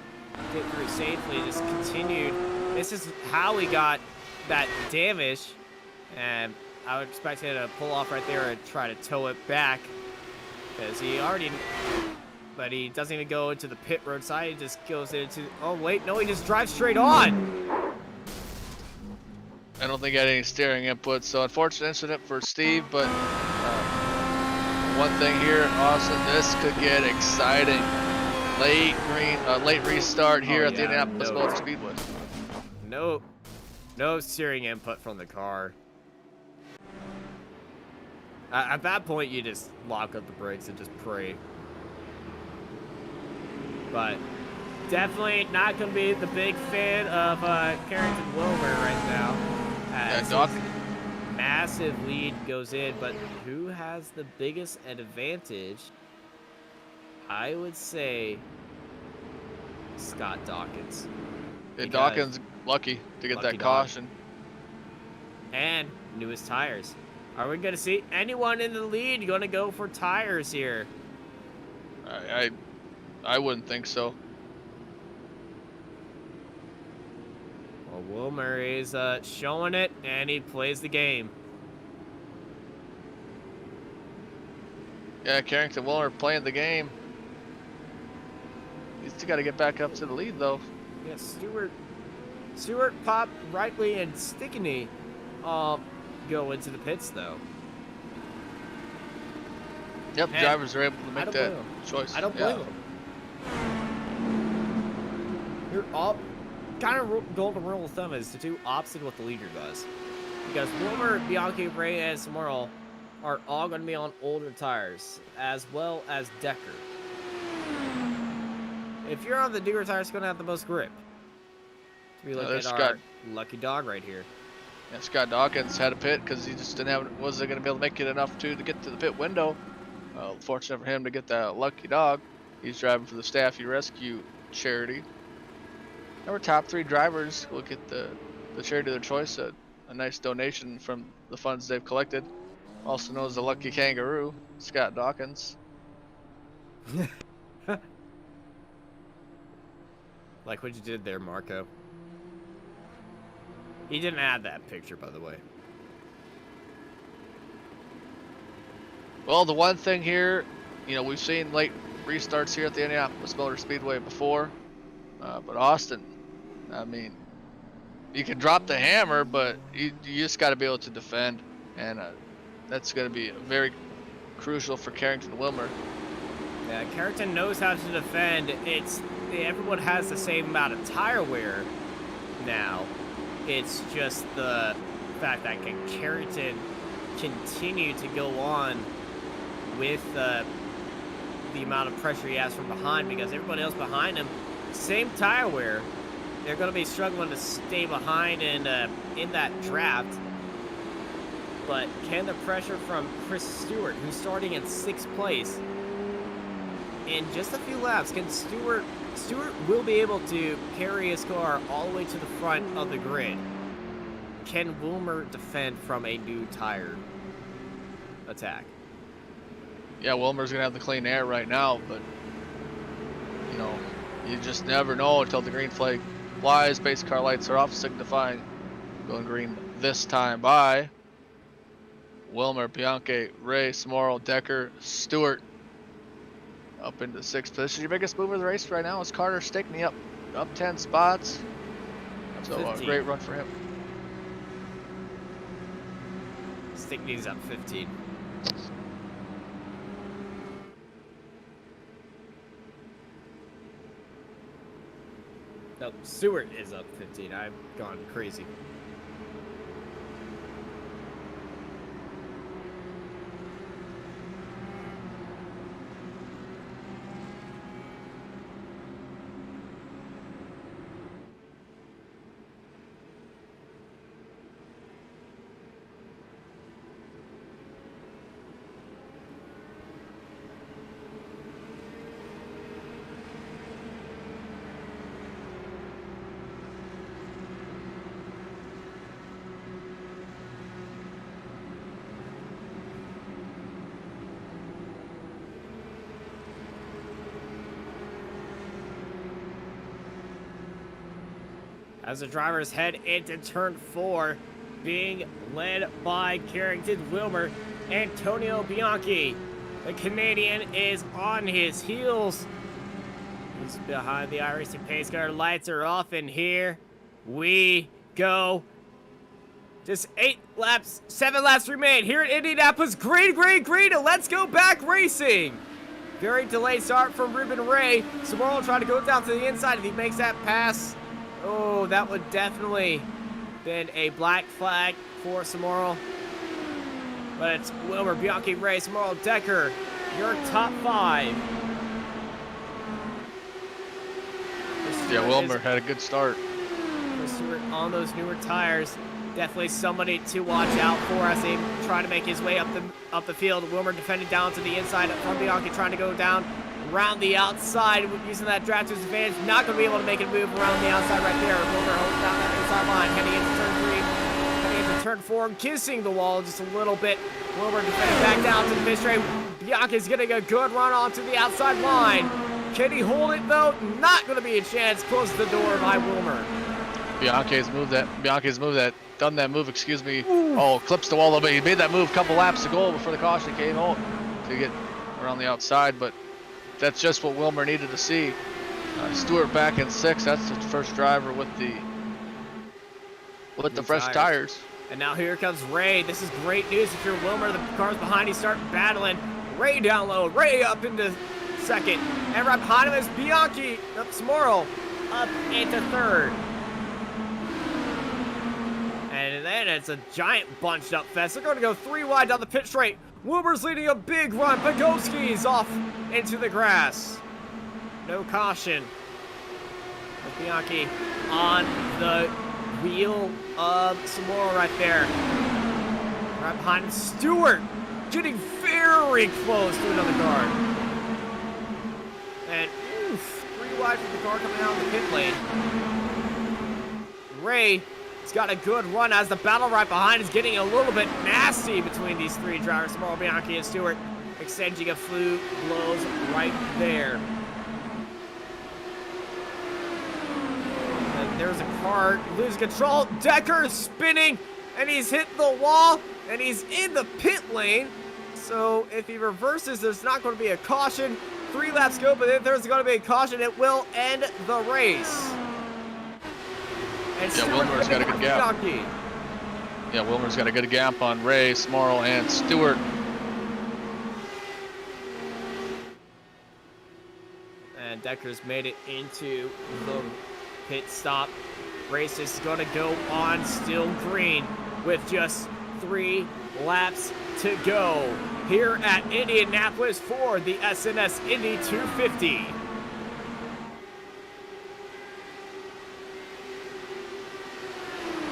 get through safely, just continued. This is how he got that damage, and I would expect him to pull off right there and try to tow it back, because he already, but he doesn't even go into the pit road side. He just goes into, oh wait, no, he just drives straight on. I don't think he had any steering input, so unfortunate incident for Steve, but one thing here, Austin, this could get exciting. Late restart here at the Indianapolis Motor Speedway. No steering input from the car. At that point, you just lock up the brakes and just pray. But definitely not going to be the big fan of Carrington Wilmer right now. Massive lead goes in, but who has the biggest advantage? I would say Scott Dawkins. Dawkins lucky to get that caution. And newest tires. Are we going to see anyone in the lead going to go for tires here? I wouldn't think so. Well, Wilmer is showing it, and he plays the game. Yeah, Carrington Wilmer playing the game. He's still got to get back up to the lead, though. Yeah, Stewart, Pop, Rightly, and Stickney go into the pits, though. Yep, and drivers are able to make that choice. I don't blame them. You're all kind of golden rule of thumb is to do opposite what the leader does. Because Wilmer, Bianchi, Ray, and Smorl are all going to be on older tires, as well as Decker. If you're on the newer tires, it's going to have the most grip. So we look at our lucky dog right here. Yeah, Scott Dawkins had a pit because he just wasn't going to be able to make it enough to get to the pit window. Fortunate for him to get that lucky dog. He's driving for the Staffy Rescue charity. Our top 3 drivers will get the charity of their choice, a nice donation from the funds they've collected. Also known as the Lucky Kangaroo, Scott Dawkins. Like what you did there, Marco. He didn't add that picture, by the way. Well, the one thing here, we've seen late restarts here at the Indianapolis Motor Speedway before, but Austin, I mean, you can drop the hammer, but you just got to be able to defend, and that's going to be very crucial for Carrington Wilmer. Yeah, Carrington knows how to defend. Everyone has the same amount of tire wear now. It's just the fact that can Carrington continue to go on with the amount of pressure he has from behind, because everybody else behind him, same tire wear, they're going to be struggling to stay behind and in that draft. But can the pressure from Chris Stewart, who's starting in 6th place, in just a few laps, can Stewart will be able to carry his car all the way to the front of the grid? Can Wilmer defend from a new tire attack? Yeah, Wilmer's going to have the clean air right now, but, you know, you just never know until the green flag flies. Base car lights are off, signifying going green this time by Wilmer, Bianchi, Ray, Smorl, Decker, Stewart up into 6th position. Your biggest move of the race right now is Carter Stickney up 10 spots. So a great run for him. Stickney's up 15. Nope, Stewart is up 15. I've gone crazy. As the drivers head into turn 4, being led by Carrington Wilmer, Antonio Bianchi. The Canadian is on his heels. He's behind the iRacing pace car. Lights are off, and here we go. Just 7 laps remain here at Indianapolis. Green, green, green, and let's go back racing. Very delayed start from Ruben Ray. Smorl trying to go down to the inside. If he makes that pass, oh, that would definitely been a black flag for Smorl. But it's Wilmer, Bianchi, Ray, Smorl, Decker, your top 5. Yeah, Wilmer had a good start. Stewart on those newer tires. Definitely somebody to watch out for as they try to make his way up the field. Wilmer defending down to the inside from Bianchi, trying to go down around the outside using that draft to his advantage. Not going to be able to make a move around the outside right there. Wilmer holds down that inside line, heading into turn 3, heading into turn 4, kissing the wall just a little bit. Wilmer defending back down to the pit straight. Bianchi's getting a good run onto the outside line. Can he hold it though? Not going to be a chance. Close the door by Wilmer. Bianchi's done that move, excuse me. Ooh. Oh, clips the wall a little bit. He made that move a couple laps ago before the caution came out to get around the outside, but that's just what Wilmer needed to see. Stewart back in 6th. That's the first driver with the fresh tires. And now here comes Ray. This is great news if you're Wilmer. The cars behind you start battling. Ray down low. Ray up into 2nd. And right behind him is Bianchi. Smorl up into 3rd. And then it's a giant bunched up fest. They're going to go 3 wide down the pit straight. Wilmer's leading a big run. Bogowski's off into the grass. No caution. With Bianchi on the wheel of Smorl right there. Right behind him, Stewart getting very close to another car. And oof, 3 wide for the car coming out of the pit lane. Ray has got a good run as the battle right behind is getting a little bit nasty between these 3 drivers, Smorl, Bianchi, and Stewart. Exchanging a few blows right there. And there's a car losing control. Decker spinning, and he's hit the wall, and he's in the pit lane. So if he reverses, there's not going to be a caution. 3 laps go, but if there's going to be a caution, it will end the race. And yeah, Wilmer's got a good gap. Bianchi. Yeah, Wilmer's got a good gap on Ray, Smorl, and Stewart. And Decker's made it into the pit stop. Race is going to go on still green with just 3 laps to go here at Indianapolis for the SNS Indy 250.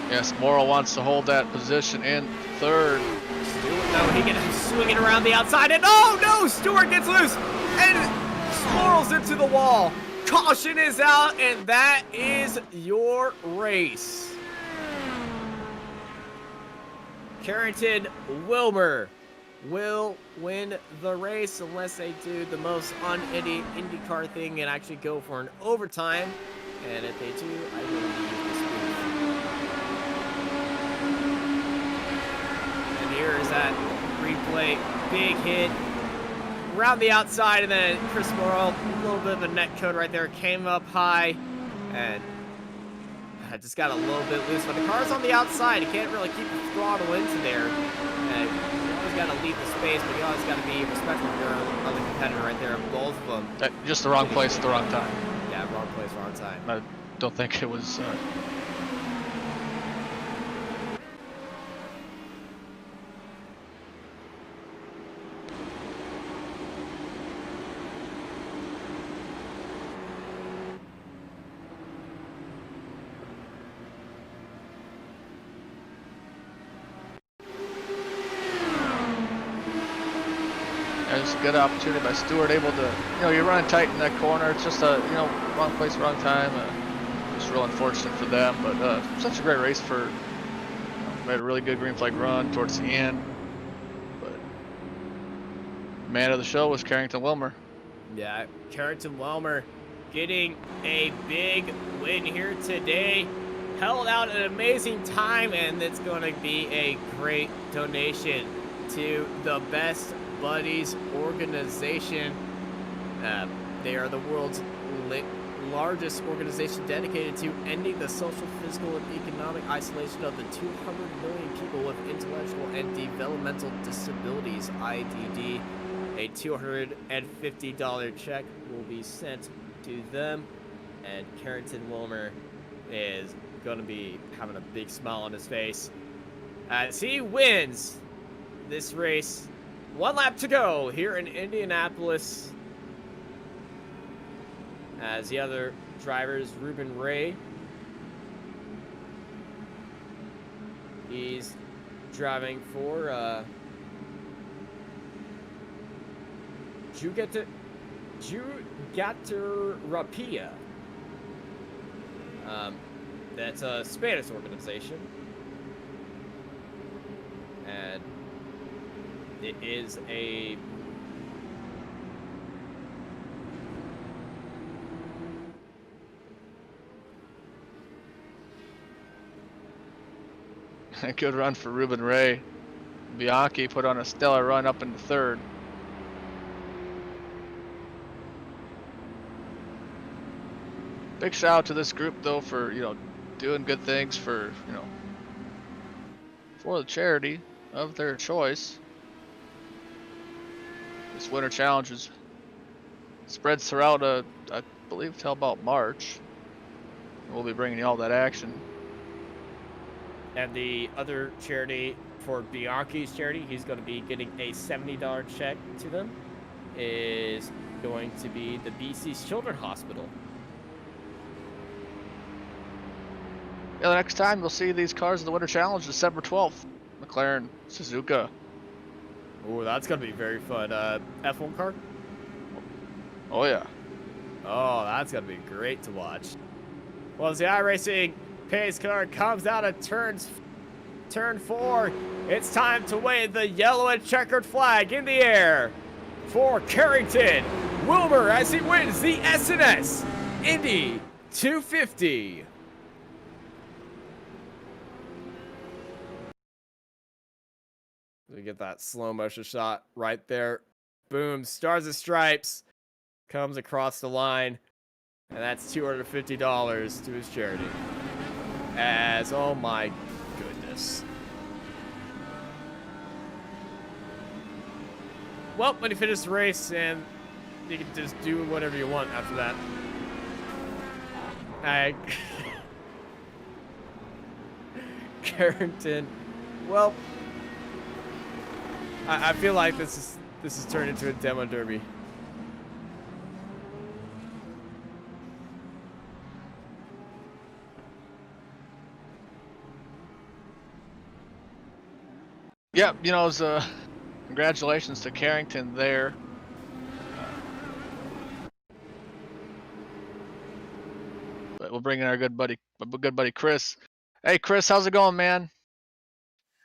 Yes, Morrow wants to hold that position in third. No, he gets swinging around the outside, and oh no, Stewart gets loose and swirls into the wall. Caution is out, and that is your race. Carrington Wilmer will win the race unless they do the most IndyCar thing and actually go for an overtime. And if they do, I will leave this booth. And here is that replay, big hit around the outside, and then Chris Morrow, a little bit of a net code right there, came up high, and I just got a little bit loose. But the car's on the outside, you can't really keep the throttle into there. And you always got to leave the space, but you always got to be respectful of your other competitor right there, both of them. Just the wrong place at the wrong time. Yeah, wrong place, wrong time. I don't think it was... It's a good opportunity by Stewart, able to, you're running tight in that corner. It's just a, wrong place, wrong time. Just real unfortunate for them, but such a great race for, we had a really good green flag run towards the end. But man of the show was Carrington Wilmer. Yeah, Carrington Wilmer getting a big win here today. Held out an amazing time, and it's going to be a great donation to the Best Buddies organization. They are the world's largest organization dedicated to ending the social, physical, and economic isolation of the 200 million people with intellectual and developmental disabilities, IDD. A $250 check will be sent to them, and Carrington Wilmer is going to be having a big smile on his face as he wins this race. 1 lap to go here in Indianapolis, as the other drivers, Ruben Ray, he's driving for Jugaterapia. That's a Spanish organization, and it is a good run for Ruben Ray. Bianchi put on a stellar run up into third. Big shout out to this group though for, doing good things for, for the charity of their choice. This winter challenge is spreads throughout, I believe, till about March. We'll be bringing you all that action. And the other charity for Bianchi's charity, he's going to be getting a $70 check to them, is going to be the BC's Children's Hospital. Yeah, the next time you'll see these cars in the Winter Challenge, December 12th. McLaren, Suzuka. Oh, that's going to be very fun. F1 car? Oh, yeah. Oh, that's going to be great to watch. Well, as the iRacing pace car comes out of turn 4, it's time to wave the yellow and checkered flag in the air for Carrington Wilmer as he wins the SNS Indy 250. We get that slow motion shot right there. Boom, Stars and Stripes comes across the line, and that's $250 to his charity. As, oh my goodness. Well, when you finish the race, and you can just do whatever you want after that. Carrington, well, I feel like this is turned into a demo derby. Yeah, you know, it was, congratulations to Carrington there. But we'll bring in our good buddy Chris. Hey, Chris, how's it going, man?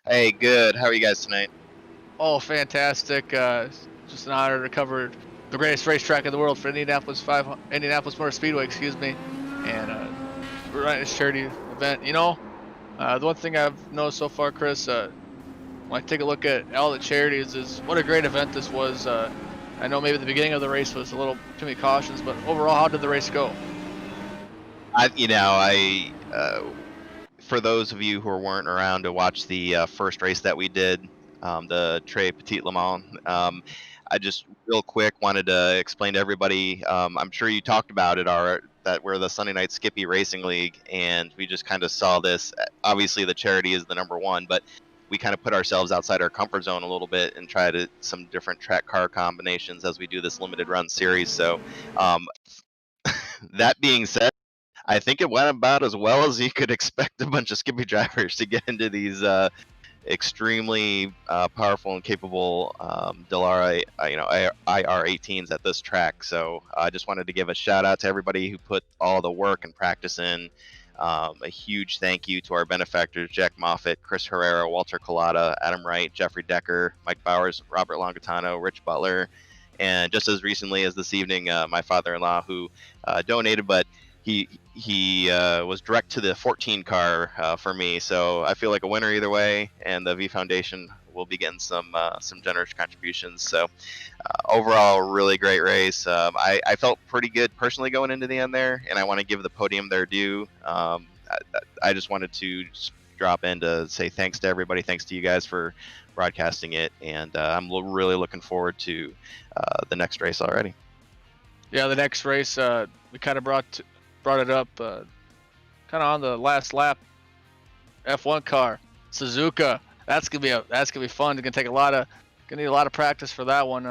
Hey, good. How are you guys tonight? Oh, fantastic! Just an honor to cover the greatest racetrack in the world for Indianapolis Motor Speedway, excuse me. And we're running this charity event. You know, the one thing I've noticed so far, Chris, when I take a look at all the charities, is what a great event this was. I know maybe the beginning of the race was a little too many cautions, but overall, how did the race go? For those of you who weren't around to watch the first race that we did, the Très Petit Le Mans, I just real quick wanted to explain to everybody. I'm sure you talked about it, that we're the Sunday Night Skippy Racing League, and we just kind of saw this. Obviously, the charity is the number one, but we kind of put ourselves outside our comfort zone a little bit and try some different track car combinations as we do this limited run series. So, that being said, I think it went about as well as you could expect a bunch of Skippy drivers to get into these extremely powerful and capable Dallara, IR18s at this track. So I just wanted to give a shout out to everybody who put all the work and practice in. A huge thank you to our benefactors, Jack Moffitt, Chris Herrera, Walter Collada, Adam Wright, Jeffrey Decker, Mike Bowers, Robert Longatano, Rich Butler, and just as recently as this evening, my father-in-law who donated, but he was direct to the 14 car for me, so I feel like a winner either way, and the V Foundation will be getting some generous contributions. So overall, really great race. I felt pretty good personally going into the end there, and I want to give the podium their due. I just wanted to just drop in to say thanks to everybody, thanks to you guys for broadcasting it, and I'm really looking forward to the next race already. Yeah, the next race, we kind of brought it up kind of on the last lap. F1 car, Suzuka. That's gonna be fun. You're gonna need a lot of practice for that one.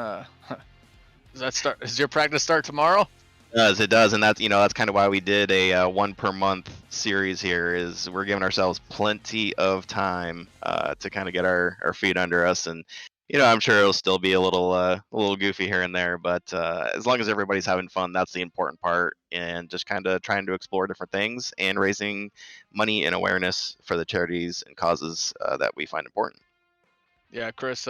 Does your practice start tomorrow? It does, and that's kind of why we did a 1 per month series here. Is we're giving ourselves plenty of time to kind of get our feet under us, and I'm sure it'll still be a little goofy here and there, but as long as everybody's having fun, that's the important part, and just kind of trying to explore different things and raising money and awareness for the charities and causes that we find important. Yeah, Chris.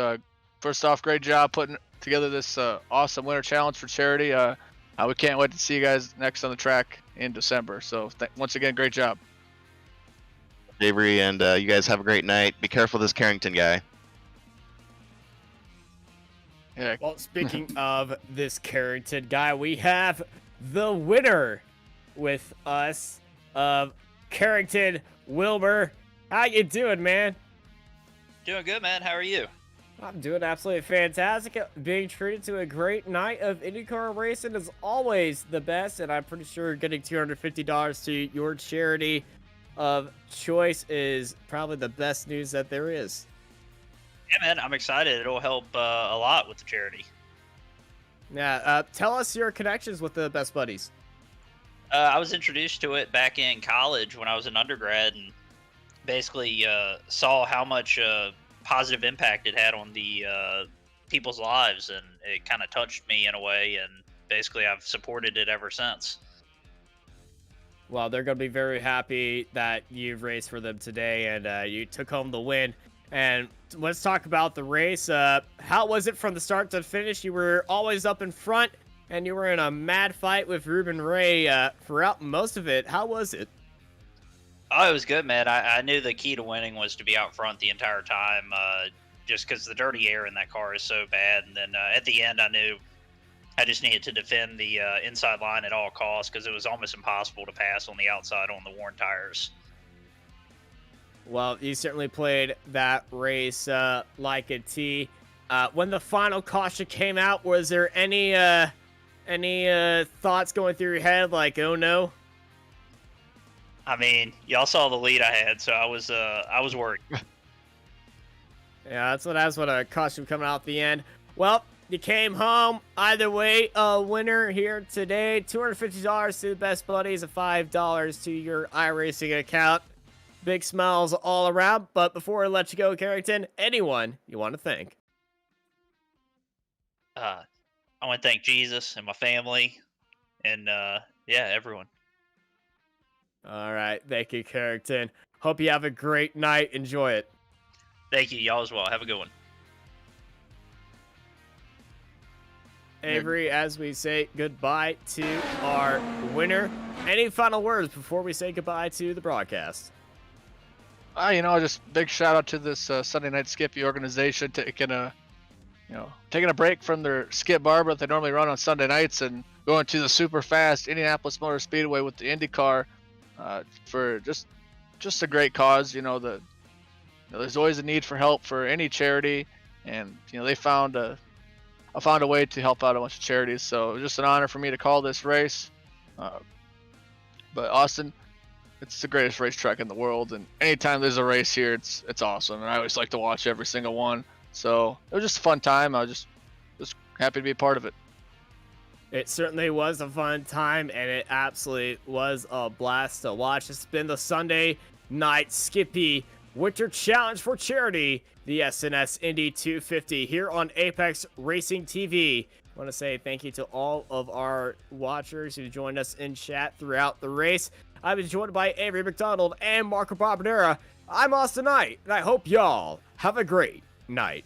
First off, great job putting together this awesome winter challenge for charity. We can't wait to see you guys next on the track in December. So once again, great job, Avery, and you guys have a great night. Be careful of this Carrington guy. Yeah. Well, speaking of this Carrington guy, we have the winner with us of Carrington, Wilbur. How you doing, man? Doing good, man. How are you? I'm doing absolutely fantastic. Being treated to a great night of IndyCar racing is always the best, and I'm pretty sure getting $250 to your charity of choice is probably the best news that there is. Yeah, man. I'm excited. It'll help a lot with the charity. Yeah, tell us your connections with the Best Buddies. I was introduced to it back in college when I was an undergrad, and basically saw how much positive impact it had on the people's lives, and it kind of touched me in a way, and basically I've supported it ever since. Well, they're going to be very happy that you've raced for them today, and you took home the win. And let's talk about the race. How was it from the start to finish? You were always up in front, and you were in a mad fight with Ruben Ray throughout most of it. How was it? Oh, it was good, man. I knew the key to winning was to be out front the entire time, just because the dirty air in that car is so bad. And then at the end, I knew I just needed to defend the inside line at all costs, because it was almost impossible to pass on the outside on the worn tires. Well, you certainly played that race like a T. When the final caution came out, was there any thoughts going through your head like, oh no? I mean, y'all saw the lead I had, so I was worried. Yeah, that's what a costume coming out at the end. Well, you came home. Either way, a winner here today. $250 to the best buddies, and $5 to your iRacing account. Big smiles all around. But before I let you go, Carrington, anyone you want to thank? I want to thank Jesus and my family, and yeah, everyone. All right, thank you, Carrington. Hope you have a great night. Enjoy it. Thank you, y'all as well. Have a good one. Avery, as we say goodbye to our winner, any final words before we say goodbye to the broadcast? Just big shout out to this Sunday Night Skippy organization taking a break from their skip barber that they normally run on Sunday nights and going to the super fast Indianapolis Motor Speedway with the Indy car for just a great cause. There's always a need for help for any charity, and they found a way to help out a bunch of charities. So it was just an honor for me to call this race. But Austin, it's the greatest racetrack in the world, and anytime there's a race here, it's awesome. And I always like to watch every single one. So it was just a fun time. I was just happy to be a part of it. It certainly was a fun time, and it absolutely was a blast to watch. It's been the Sunday Night Skippy Winter Challenge for charity, the SNS Indy 250 here on Apex Racing TV. I want to say thank you to all of our watchers who joined us in chat throughout the race. I've been joined by Avery McDonald and Marco Barbadera. I'm Austin Knight, and I hope y'all have a great night.